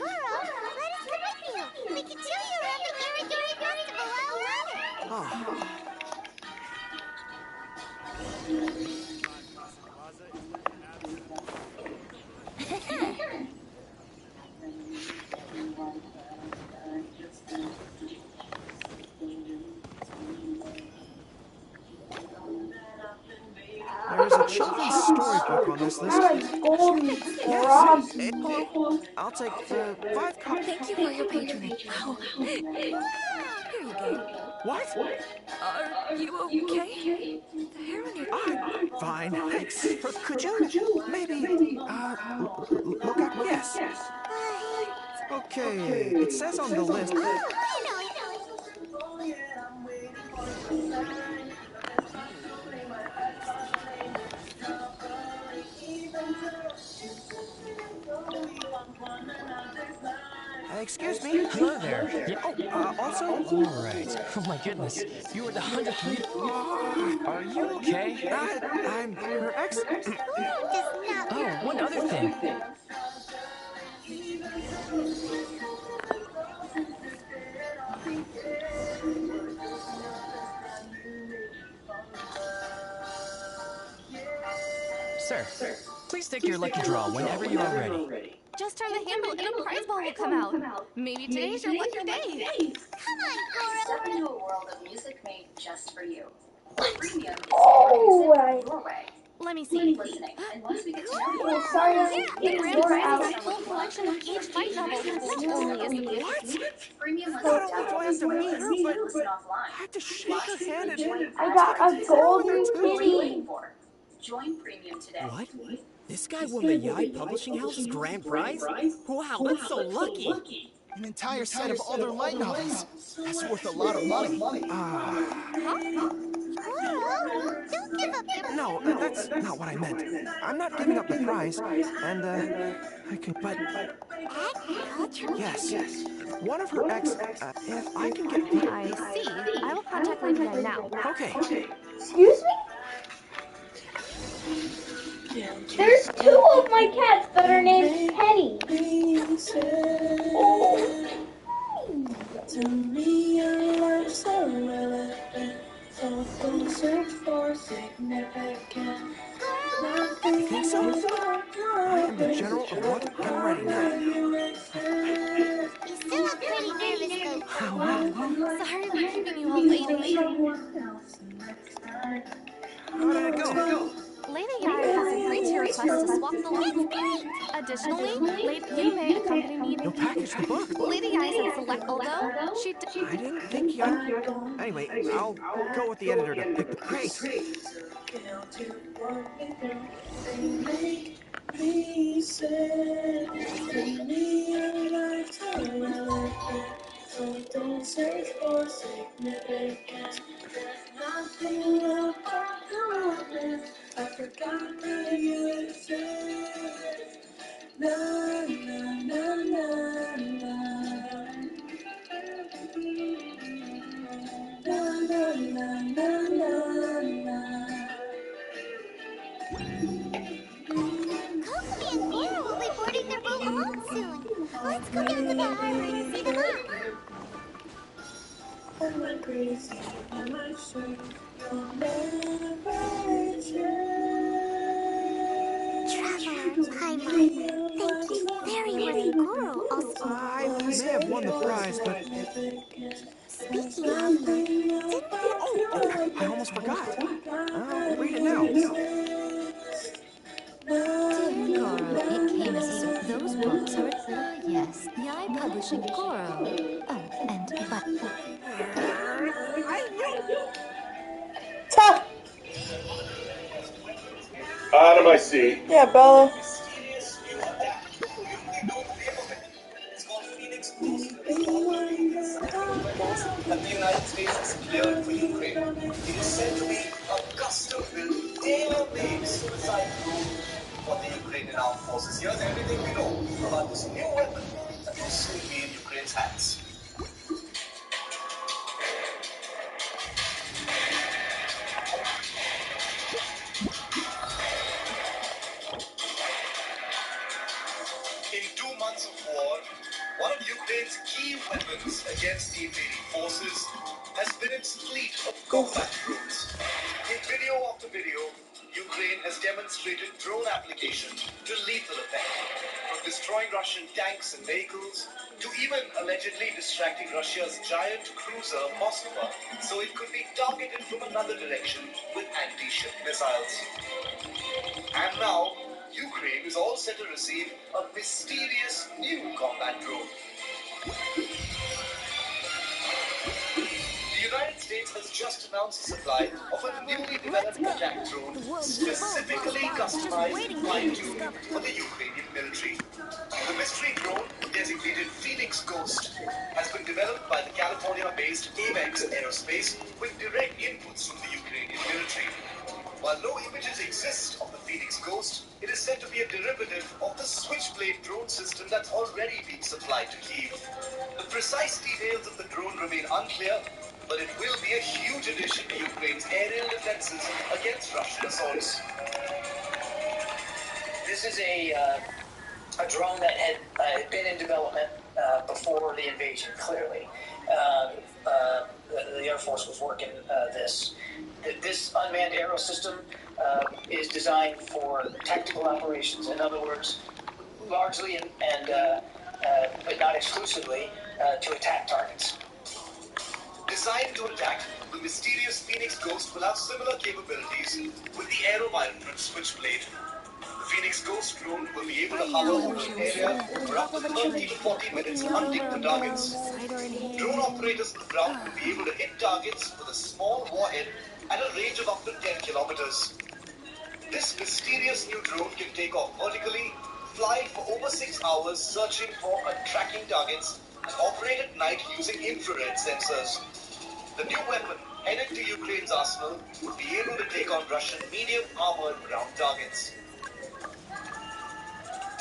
let us come with you. We can show you around the Irodori Festival while we're at it. Oh. There's a children's storybook on this list. I'll take the 5 copies. Thank you for your patronage. Oh. Here you go. What? Are you okay? The hair on your... Fine, thanks. Could you maybe, look at... Yes. Okay, it says on the list... I know. Excuse me? Hello there. Yeah. Also... All right. Oh my goodness. You were the 100th meter. Are you okay? I'm her ex... Does not... Oh, one other thing. Sir, please take your lucky draw whenever you are ready. Just turn the handle and a prize ball will come out. Maybe today's your lucky day. Come on, Goro. Step into a world of music made just for you. Premium is Oh, music your way. Let me see. Keep listening, and once we get to know you, oh, sorry, I'm Yeah, the getting grand more prize out. is a full collection of each fight novel, which only is the What? Premium lets Not you only do I download have to the meet her, playlist but and listen offline. I have to shake her hand and I take got a a photo with her golden too. What are you waiting kitty. for? Join Premium today. What? This guy won the Yai Publishing House's grand prize? Wow, that's so lucky. An entire set of all their light novels. That's worth a lot of money. Goro, don't give up your... No, that's not what I meant. I'm not giving up the prize, and I can, but Agricultural? yes, one of her ex, if I can get the... I see. I will contact Lady Di now. Okay. Excuse me? There's two of my cats that are named Penny. Oh. To me, your life's so relevant. So don't search for significance. You think so? I am the general of what? I'm ready now. You still look pretty nervous, though. Sorry for keeping you all waiting. How did it go? Lady Yai has agreed to your request to swap the leads. Additionally, you may accompany me. You'll package the book. Lady Yai said select, although she I didn't think you... Anyway, I'll go with the editor to pick the crate. So don't search for significance. There's nothing about romance. I forgot that you exist. Na na na na na. Na na na na na na. Kokomi and Goro will be boarding their boat home soon. Let's go down to the harbor and see them off. Am I crazy? Am I sure you'll never change? Traveler, Paimon, thank you very much. Goro also... I may have won the prize, but... Speaking of, didn't... Oh, I almost forgot. I'll read it now. Dear Goro, it came as a those books are yes, Yai Publishing Goro. Oh, and but Ta! Out of my seat. Yeah, Bella. That the United States has cleared for Ukraine. It is said to be a custom-built, tailor-made suicide proof for the Ukrainian armed forces. Here's everything we know about this new weapon that will soon be in Ukraine's hands. In 2 months of war, one of Ukraine's key weapons against the invading forces has been its fleet of combat drones. In video after video, Ukraine has demonstrated drone application to lethal effect, from destroying Russian tanks and vehicles to even allegedly distracting Russia's giant cruiser Moskva so it could be targeted from another direction with anti-ship missiles. And now, Ukraine is all set to receive a mysterious new combat drone. The United States has just announced the supply of a newly developed attack drone specifically customized and fine-tuned for the Ukrainian military. The mystery drone, designated Phoenix Ghost, has been developed by the California-based Apex Aerospace with direct inputs from the Ukrainian military. While no images exist of the Phoenix Ghost, it is said to be a derivative of the Switchblade drone system that's already being supplied to Kyiv. The precise details of the drone remain unclear, but it will be a huge addition to Ukraine's aerial defenses against Russian assaults. This is a drone that had been in development before the invasion, clearly. The Air Force was working this. This unmanned aero system is designed for tactical operations. In other words, largely but not exclusively, to attack targets. Designed to attack, the mysterious Phoenix Ghost will have similar capabilities with the AeroVironment Switchblade. The Phoenix Ghost drone will be able to hover over an area for up to 30 to 40 minutes hunting for targets. Drone operators on the ground will be able to hit targets with a small warhead at a range of up to 10 kilometers. This mysterious new drone can take off vertically, fly for over 6 hours searching for and tracking targets, and operate at night using infrared sensors. The new weapon, headed to Ukraine's arsenal, would be able to take on Russian medium-armored ground targets.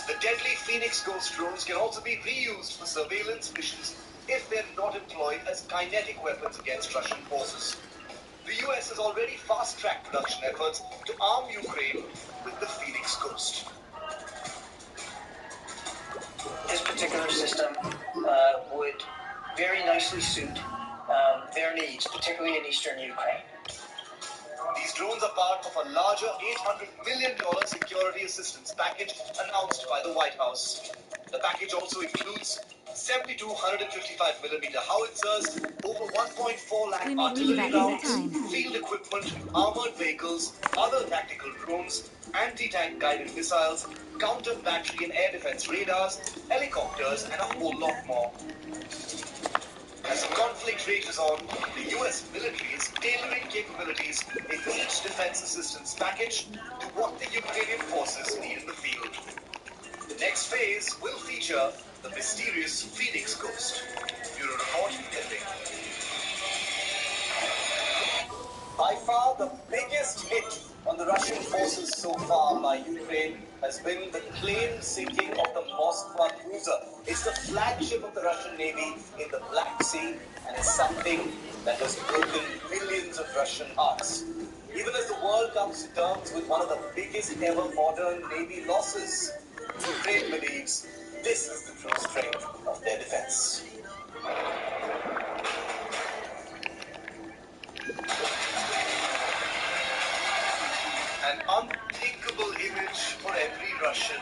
The deadly Phoenix Ghost drones can also be reused for surveillance missions if they're not employed as kinetic weapons against Russian forces. The US has already fast-tracked production efforts to arm Ukraine with the Phoenix Ghost. This particular system would very nicely suit their needs, particularly in eastern Ukraine. These drones are part of a larger $800 million security assistance package announced by the White House. The package also includes 72 155mm howitzers, over 1.4 lakh artillery rounds, field equipment, armored vehicles, other tactical drones, anti-tank guided missiles, counter-battery and air defense radars, helicopters, and a whole lot more. As the conflict rages on, the U.S. military is tailoring capabilities in each defense assistance package to what the Ukrainian forces need in the field. The next phase will feature the mysterious Phoenix Ghost. Bureau Report, ending. By far the biggest hit on the Russian forces so far by Ukraine has been the claimed sinking of the Moskva cruiser. It's the flagship of the Russian Navy in the Black Sea, and it's something that has broken millions of Russian hearts. Even as the world comes to terms with one of the biggest ever modern Navy losses, Ukraine believes this is the true strength of their defense. An unthinkable image for every Russian.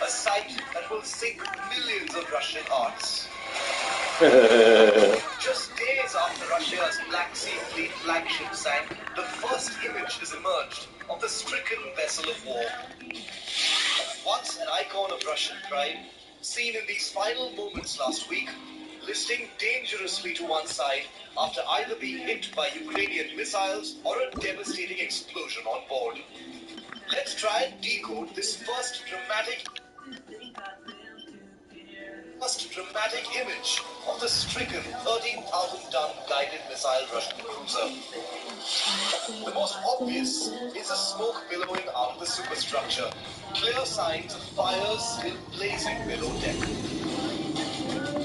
A sight that will sink millions of Russian hearts. Just days after Russia's Black Sea Fleet flagship sank, the first image has emerged of the stricken vessel of war. Once an icon of Russian pride, seen in these final moments last week, listing dangerously to one side after either being hit by Ukrainian missiles or a devastating explosion on board. Let's try and decode this first dramatic image of the stricken 13,000-ton guided missile Russian cruiser. The most obvious is the smoke billowing out of the superstructure, clear signs of fires still blazing below deck.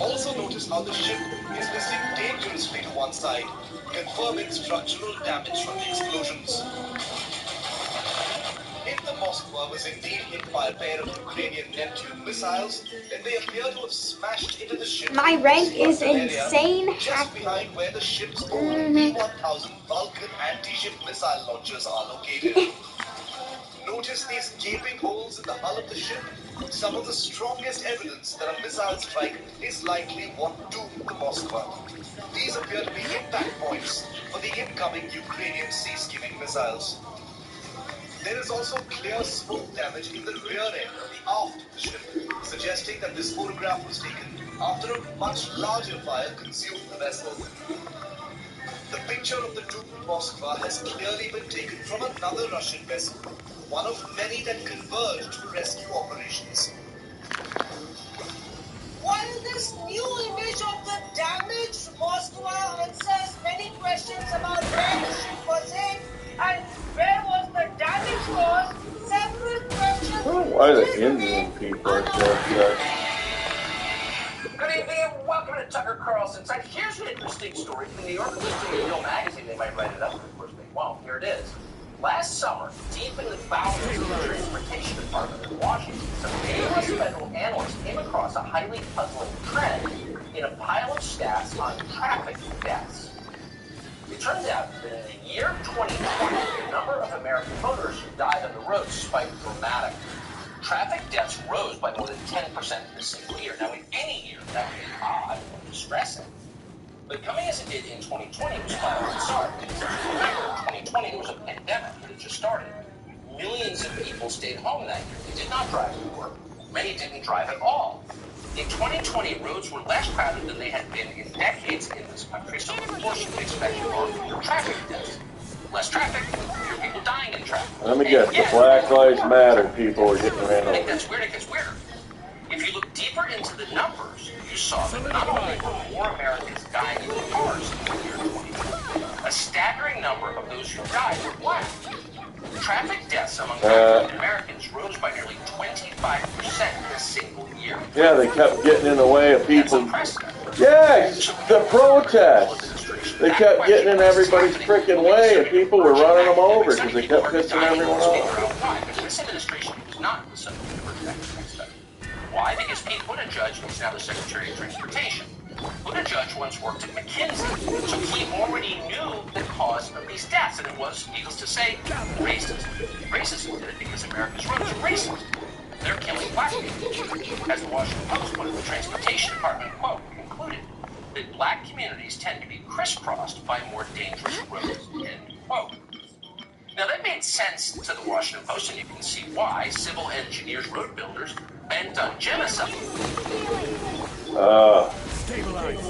Also notice how the ship is listing dangerously to one side, confirming structural damage from the explosions. If the Moskva was indeed hit by a pair of Ukrainian Neptune missiles, then they appear to have smashed into the ship. My rank is insane. Just behind where the ship's own B-1000 Vulcan anti-ship missile launchers are located. Notice these gaping holes in the hull of the ship? Some of the strongest evidence that a missile strike is likely what doomed the Moskva. These appear to be impact points for the incoming Ukrainian sea-skimming missiles. There is also clear smoke damage in the rear end of the aft of the ship, suggesting that this photograph was taken after a much larger fire consumed the vessel. The picture of the doomed Moskva has clearly been taken from another Russian vessel, one of many that converged to rescue operations. While this new image of the damaged Moskva answers many questions about where the ship was hit and where was the damage caused, several questions Why the Indian people are so upset? Good evening and welcome to Tucker Carlson's site. Here's an interesting story from New York. This is a real magazine. They might write it up, but of course they won't. Here it is. Last summer, deep in the bowels of the Transportation Department in Washington, some U.S. federal analysts came across a highly puzzling trend in a pile of stats on traffic deaths. It turns out that in the year 2020, the number of American motorists who died on the road spiked dramatically. Traffic deaths rose by more than 10% in a single year. Now, in any year, that would be odd or distressing. But coming as it did in 2020 was flat out bizarre. Because as you remember, in 2020 there was a pandemic that had just started. Millions of people stayed home that year. They did not drive to work. Many didn't drive at all. In 2020, roads were less crowded than they had been in decades in this country, so of course you could expect fewer traffic deaths. Less traffic, fewer people dying in traffic. Let me guess, the Black Lives Matter people are getting ran I think over. that's weird. It gets weirder. If you look deeper into the numbers, you saw that not only were more Americans dying in cars in the year 2020, a staggering number of those who died were black. Traffic deaths among African Americans rose by nearly 25% in a single year. Yeah, they kept getting in the way of people. Yes, the protests. They kept getting in everybody's freaking way, and people were running them over because they kept pissing everyone off. This administration was not the subject of protective study. Why? Because Pete Buttigieg is now the Secretary of Transportation. Buttigieg once worked at McKinsey, so he already knew the cause of these deaths, and it was, needless to say, racism. Racism did it because America's roads are racist. They're killing black people. As the Washington Post put it, the Transportation Department, quote, concluded that black communities tend to be crisscrossed by more dangerous roads, end quote. Now that made sense to the Washington Post, and you can see why. Civil engineers, road builders, bent on genocide. Stabilize.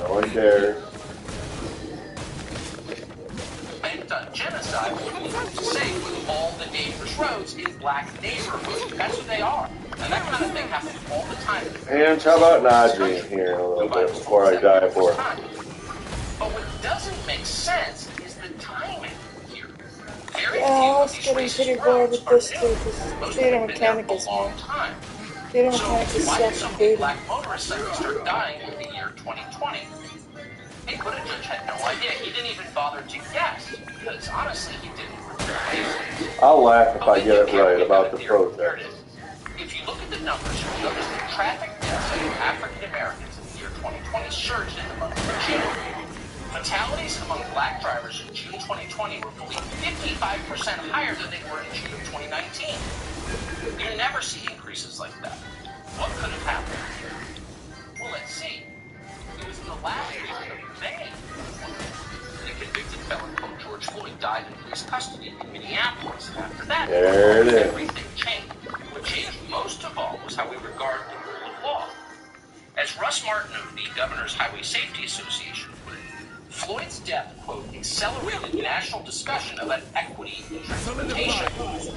No one cares. Bent on genocide, to say, with all the dangerous roads in black neighborhoods. That's what they are. And that kind of thing happens all the time. And how about Najee in here a little bit before I die for it? But what doesn't make sense is the timing here. Very Yeah, I was getting pretty bored with this too, because data mechanic is more. Data mechanic is self-dating. Black motorists suddenly start dying in the year 2020. Pete Buttigieg had no idea. He didn't even bother to guess, because honestly, he didn't. I'll laugh if I get it right about the protest. If you look at the numbers, you'll notice that traffic deaths of African Americans in the year 2020 surged in the month of June. Fatalities among black drivers in June 2020 were fully 55% higher than they were in June of 2019. You never see increases like that. What could have happened? Well, let's see. It was in the last week of May. The convicted felon called George Floyd died in police custody in Minneapolis. After that, everything changed. What changed most of all was how we regard the rule of law. As Russ Martin of the Governor's Highway Safety Association put it, Floyd's death, quote, accelerated national discussion about equity in transportation.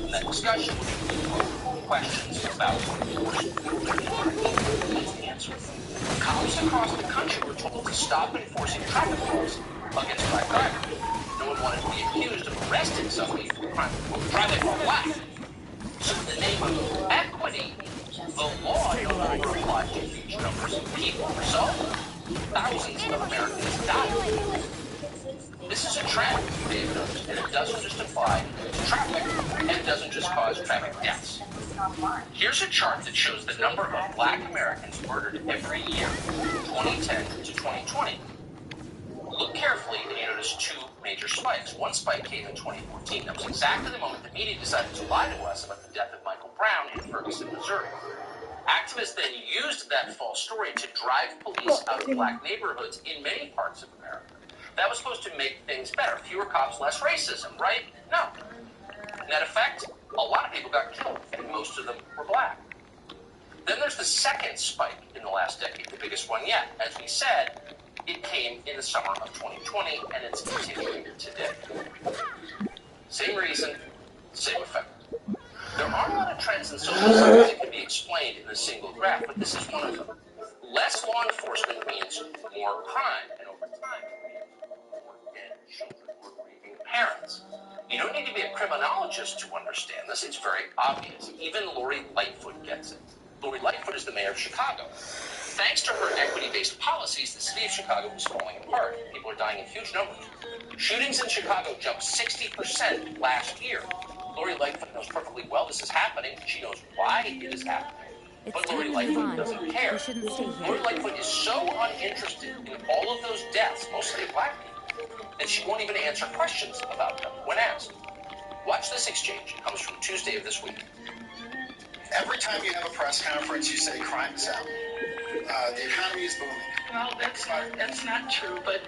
And that discussion would include questions about answers. Cops across the country were told to stop enforcing traffic laws against black drivers. No one wanted to be accused of arresting somebody for a crime, driving while black. So in the name of equity, the law no longer applies to huge numbers of people. Result? Thousands of Americans died. This is a trend, David, and it doesn't just apply to traffic, and it doesn't just cause traffic deaths. Here's a chart that shows the number of black Americans murdered every year, 2010 to 2020. Look carefully and you notice two major spikes. One spike came in 2014. That was exactly the moment the media decided to lie to us about the death of Michael Brown in Ferguson, Missouri. Activists then used that false story to drive police out of black neighborhoods in many parts of America. That was supposed to make things better. Fewer cops, less racism, right? No. Net effect, a lot of people got killed, and most of them were black. Then there's the second spike in the last decade, the biggest one yet. As we said, it came in the summer of 2020, and it's continuing today. Same reason, same effect. There are a lot of trends in social science that can be explained in a single graph, but this is one of them. Less law enforcement means more crime, and over time it means more dead children or grieving parents. You don't need to be a criminologist to understand this. It's very obvious. Even Lori Lightfoot gets it. Lori Lightfoot is the mayor of Chicago. Thanks to her equity-based policies, the city of Chicago is falling apart. People are dying in huge numbers. Shootings in Chicago jumped 60% last year. Lori Lightfoot knows perfectly well this is happening. She knows why it is happening. It's But Lori time to move Lightfoot on. doesn't care. We shouldn't stay here. Lori Lightfoot is so uninterested in all of those deaths, mostly black people, that she won't even answer questions about them when asked. Watch this exchange. It comes from Tuesday of this week. Every time you have a press conference, you say crime is out. The economy is booming. Well, that's not true, but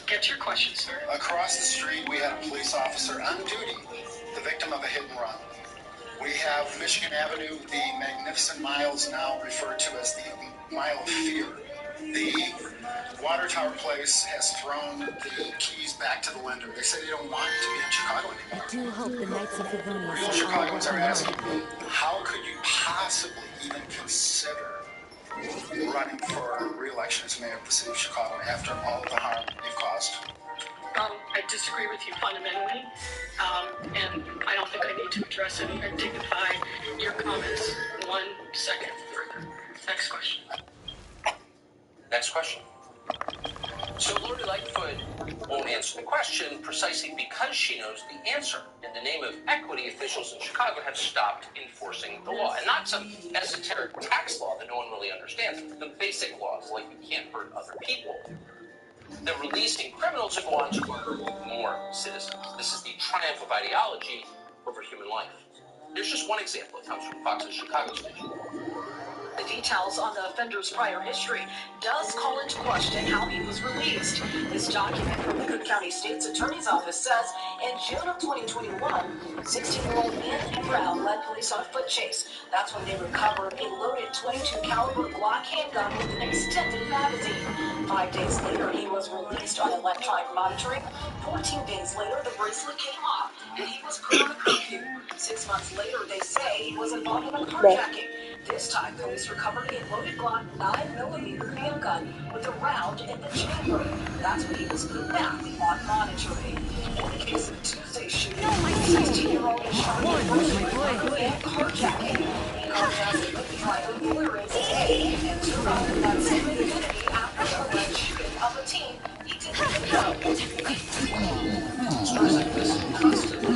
get to your question, sir. Across the street, we had a police officer on duty, the victim of a hit and run. We have Michigan Avenue, the magnificent miles now referred to as the Mile of Fear. The Water Tower place has thrown the keys back to the lender. They say they don't want to be in Chicago anymore. I do hope the Knights of Livonia Real start all Chicagoans are working asking hard. me, how could you possibly even consider running for re-election as mayor of the city of Chicago after all of the harm you've caused? I disagree with you fundamentally, and I don't think I need to address it and dignify your comments 1 second further. Next question. Next question. So Lori Lightfoot won't answer the question precisely because she knows the answer. In the name of equity, officials in Chicago have stopped enforcing the law. And not some esoteric tax law that no one really understands. The basic laws, like you can't hurt other people. They're releasing criminals who go on to murder more citizens. This is the triumph of ideology over human life. Here's just one example. It comes from Fox's Chicago station. The details on the offender's prior history does call into question how he was released. This document from the Cook County State's Attorney's Office says in June of 2021, 16-year-old Anthony Brown led police on a foot chase. That's when they recovered a loaded .22 caliber Glock handgun with an extended magazine. 5 days later, he was released on electronic monitoring. 14 days later, the bracelet came off and he was put on a curfew. 6 months later, they say he was involved in a carjacking. This time, police recovered a loaded Glock 9mm handgun with a round in the chamber. That's when he was put back on monitoring. In the case of Tuesday's shooting, 16-year-old is charged with burglary and carjacking. He contacts the driver Blair A and took off in that same identity after the alleged shooting of a teen he didn't even know. Stories like this constantly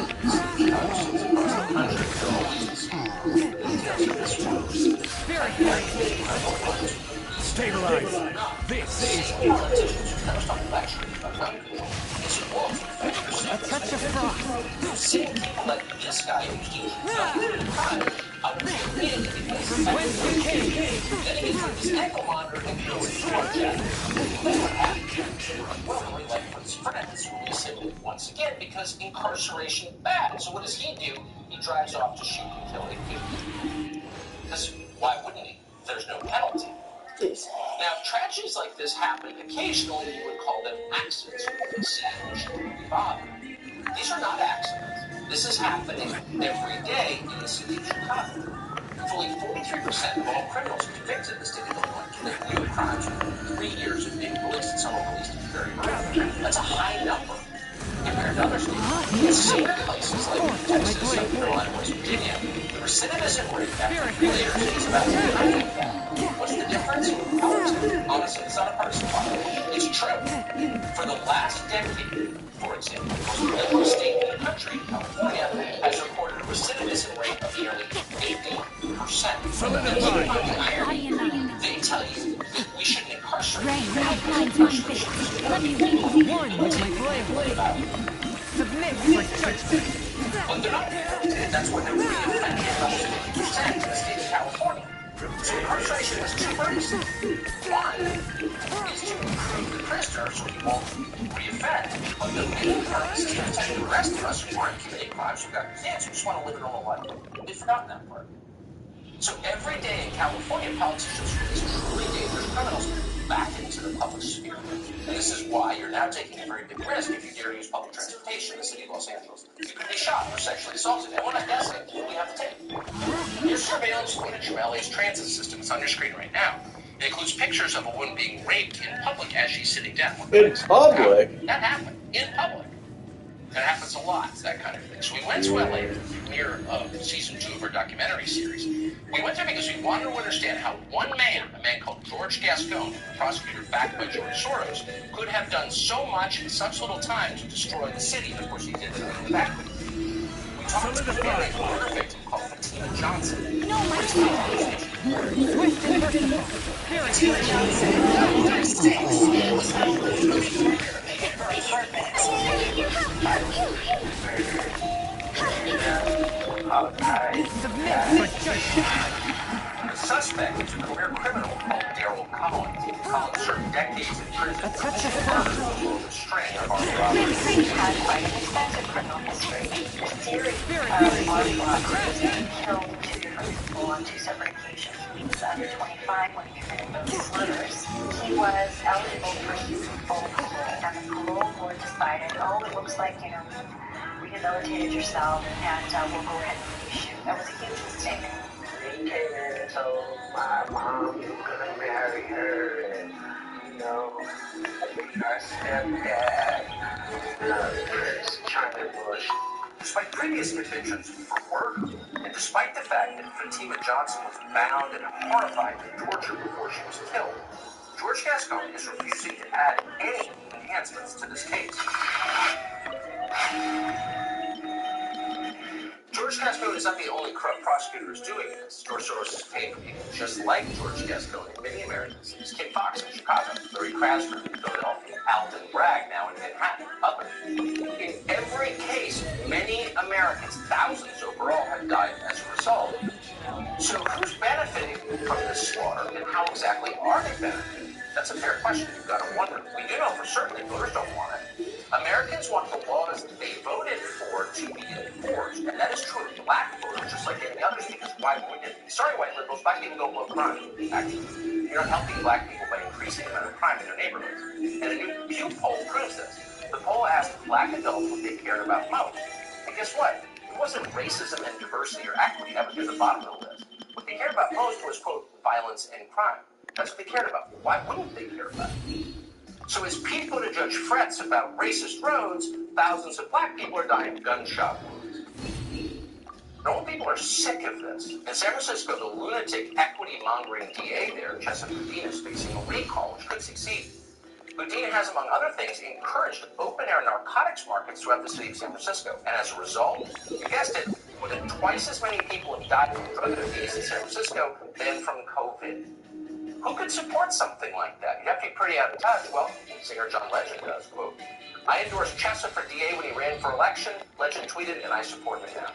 Stabilize. This is a touch of frost. Seeing people like this guy who's doing from whence he came. Then he gets his ankle monitor and goes to well, Lori Lightfoot's friends release him once again because incarceration is bad. So what does he do? He drives off to shoot and kill 8 people. Because why wouldn't he? There's no penalty. Now, tragedies like this happen occasionally. You would call them accidents. You would see and shouldn't be bothered. These are not accidents. This is happening every day in the city of Chicago. Fully 43% of all criminals convicted in the state of Illinois commit new crimes within 3 years of being released, and some are released very early. That's a high number compared to other states. In similar places like Texas, South Carolina, West Virginia, the recidivism rate after 3 years is about 90%. What's the difference? Honestly, it's not a partisan problem. It's true. For the last decade, for example, the most liberal state in the country, California, has recorded a recidivism rate of nearly 50%. They tell you that we shouldn't incarcerate. Let me read one with my lawyer. submit for But they're not. That's what they're really offended about 50% in the state of California. So incarceration has two purposes. One is to improve the prisoner so he won't re-offend. But the main purpose is to protect the rest of us who aren't committing crimes, who've got kids, who just want to live a normal life. They've forgotten that part. So every day in California, politicians release truly dangerous criminals back into the public sphere. And this is why you're now taking a very big risk if you dare use public transportation in the city of Los Angeles. You could be shot or sexually assaulted. And we're not guessing we have to take. Here's surveillance footage from LA's transit system. It's on your screen right now. It includes pictures of a woman being raped in public as she's sitting down. In public? That happened. In public. That happens a lot, that kind of thing. So we went to LA for the premiere of season 2 of our documentary series. We went there because we wanted to understand how one man, a man called George Gascon, the prosecutor backed by George Soros, could have done so much in such little time to destroy the city. And of course he did it in the back. We talked to a murder victim called Fatima Johnson. Swift and merciful. Very Fatima Johnson, 36, was found with brutally murdered in her apartment. Submit for judgment. The suspect is a career criminal called Daryl Collins. Collins served decades in prison for murder of a string of armed robberies. He had quite an extensive criminal history. A series of armed robberies. He killed 2 different people on 2 separate occasions. He was under 25 when he committed those murders. He was eligible for full parole, and the parole board decided, oh, it looks like, you know, rehabilitated yourself, and we'll go ahead and release you. That was a huge mistake. He came in and told my mom he was gonna marry her, and you know, our stepdad, Prince Charming Bush. Despite previous convictions for murder, and despite the fact that Fatima Johnson was bound and horrified to torture before she was killed, George Gascon is refusing to add any enhancements to this case. George Gascon is not the only corrupt prosecutor who's doing this. George Soros is paying for people just like George Gascon in many American cities. Kim Fox in Chicago, Larry Krasner in Philadelphia, Alton Bragg now in Manhattan, others. In every case, many Americans, thousands overall, have died as a result. So who's benefiting from this slaughter, and how exactly are they benefiting? That's a fair question you've got to wonder. We do know for certain that voters don't want it. Americans want the laws they voted for to be enforced, and that is true of black voters just like any others, because why wouldn't it be? Sorry, white liberals, black people don't love crime, actually. You're not helping black people by increasing the amount of crime in their neighborhoods. And a new Pew poll proves this. The poll asked black adults what they cared about most. And guess what? It wasn't racism and diversity or equity. That was near the bottom of the list. What they cared about most was, quote, violence and crime. That's what they cared about. Why wouldn't they care about it? So as Pete Buttigieg frets about racist roads, thousands of black people are dying of gunshot wounds. Normal people are sick of this. In San Francisco, the lunatic equity-mongering DA there, Chesa Boudin, is facing a recall, which could succeed. Boudin has, among other things, encouraged open-air narcotics markets throughout the city of San Francisco. And as a result, you guessed it, more than twice as many people have died from drug abuse in San Francisco than from COVID. Who could support something like that? You'd have to be pretty out of touch. Well, singer John Legend does, quote, I endorsed Chesa for DA when he ran for election. Legend tweeted, and I support him now.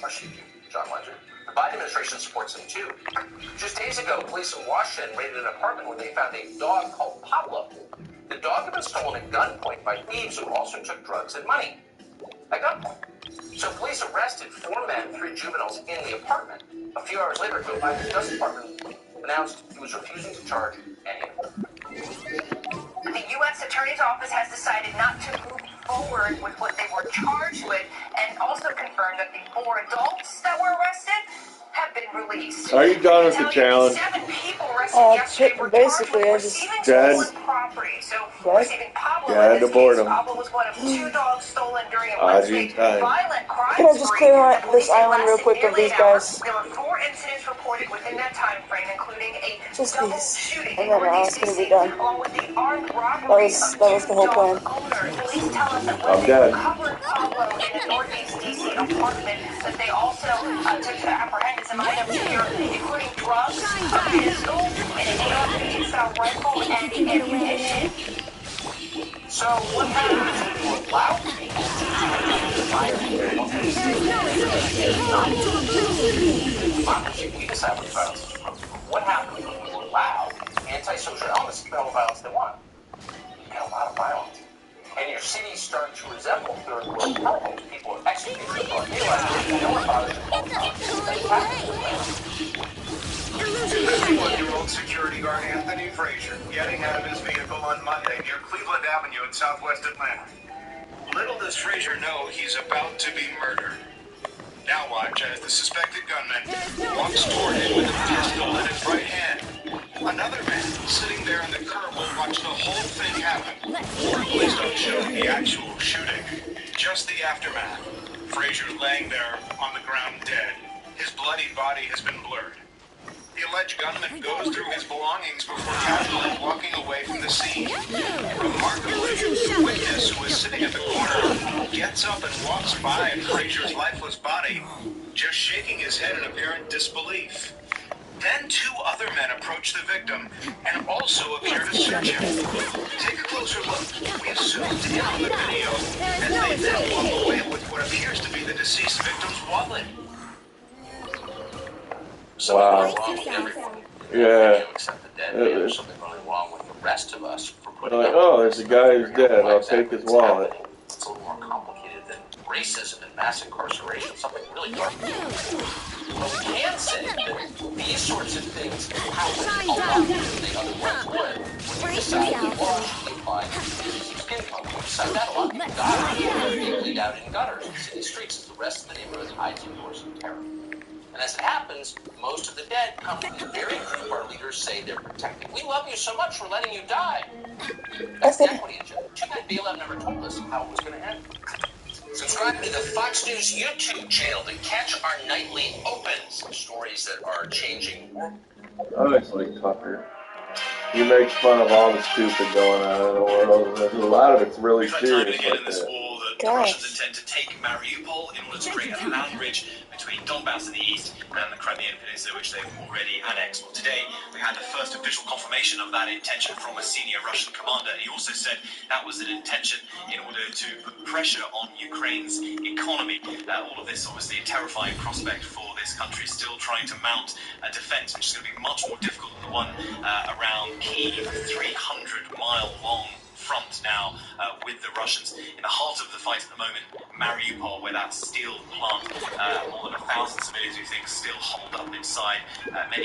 Or she, John Legend. The Biden administration supports him, too. Just days ago, police in Washington raided an apartment where they found a dog called Pablo. The dog had been stolen at gunpoint by thieves who also took drugs and money. At gunpoint. So police arrested 4 men, 3 juveniles in the apartment. A few hours later, Joe Biden's Justice Department announced he was refusing to charge any of them. The U.S. Attorney's Office has decided not to move forward with what they were charged with, and also confirmed that the 4 adults that were arrested have been released. Are you done with the challenge? 7 people arrested yesterday were basically, I charged with just... receiving stolen property. So, receiving Pablo in this case, Pablo was one of 2 dogs stolen during a Wednesday violent crime Can I just clear out this island real quick of these guys? There were 4 incidents reported within that time frame, including a double shooting and then it's gonna be done. along with the armed robbery That was the whole plan. Police tell us that when they recovered Pablo in a Northeast DC apartment, that they also took to apprehend some items here, including drugs, a pistol, an AR-15 style rifle, and ammunition. So what happens when you allow people to fire? Democracy, we decide what violence is appropriate. What happens when you allow antisocial elements to commit all the violence they want? You get a lot of violence. And your cities start to resemble third world hellholes. People are executed for broad daylight. No one bothers to call the 51-year-old security guard Anthony Frazier getting out of his vehicle on Monday near Cleveland Avenue in southwest Atlanta. Little does Frazier know he's about to be murdered. Now watch as the suspected gunman walks toward him with a pistol in his right hand. Another man sitting there on the curb will watch the whole thing happen. Police don't show the actual shooting, just the aftermath. Frazier laying there on the ground dead. His bloody body has been blurred. The alleged gunman goes through his belongings before casually walking away from the scene. Remarkably, the witness who is sitting at the corner gets up and walks by Frazier's lifeless body, just shaking his head in apparent disbelief. Then two other men approach the victim and also appear to search him. Take a closer look. We've zoomed in on the video as they then walk away with what appears to be the deceased victim's wallet. Wow. Yeah. Except the dead man, there's something really wrong with the rest of us for putting Like, oh, there's a guy who's dead. I'll take his wallet. It's a little more complicated than racism and mass incarceration, something really dark. But we can say that these sorts of things happen a lot more than they otherwise would when you decide that law should be applied to skin color. When you decide that, a lot of people die. They bleed out in gutters and city streets as the rest of the neighborhood hides indoors in terror. And as it happens, most of the dead come from the very group our leaders say they're protecting. We love you so much for letting you die. That's the equity agenda. Too bad BLM never told us how it was going to end. Subscribe to the Fox News YouTube channel to catch our nightly opens. Stories that are changing the world. I always like Tucker. He makes fun of all the stupid going on in the world. A lot of it's really serious like that. The Russians intend to take Mariupol in order to create a land bridge between Donbass in the east and the Crimean Peninsula, which they've already annexed. Well, today we had the first official confirmation of that intention from a senior Russian commander. He also said that was an intention in order to put pressure on Ukraine's economy. All of this, obviously, a terrifying prospect for this country, still trying to mount a defense, which is going to be much more difficult than the one around Kyiv, a 300-mile-long front now with the Russians. In the heart of the fight at the moment, Mariupol, where that steel plant, more than 1,000 civilians, we think, still holed up inside. Many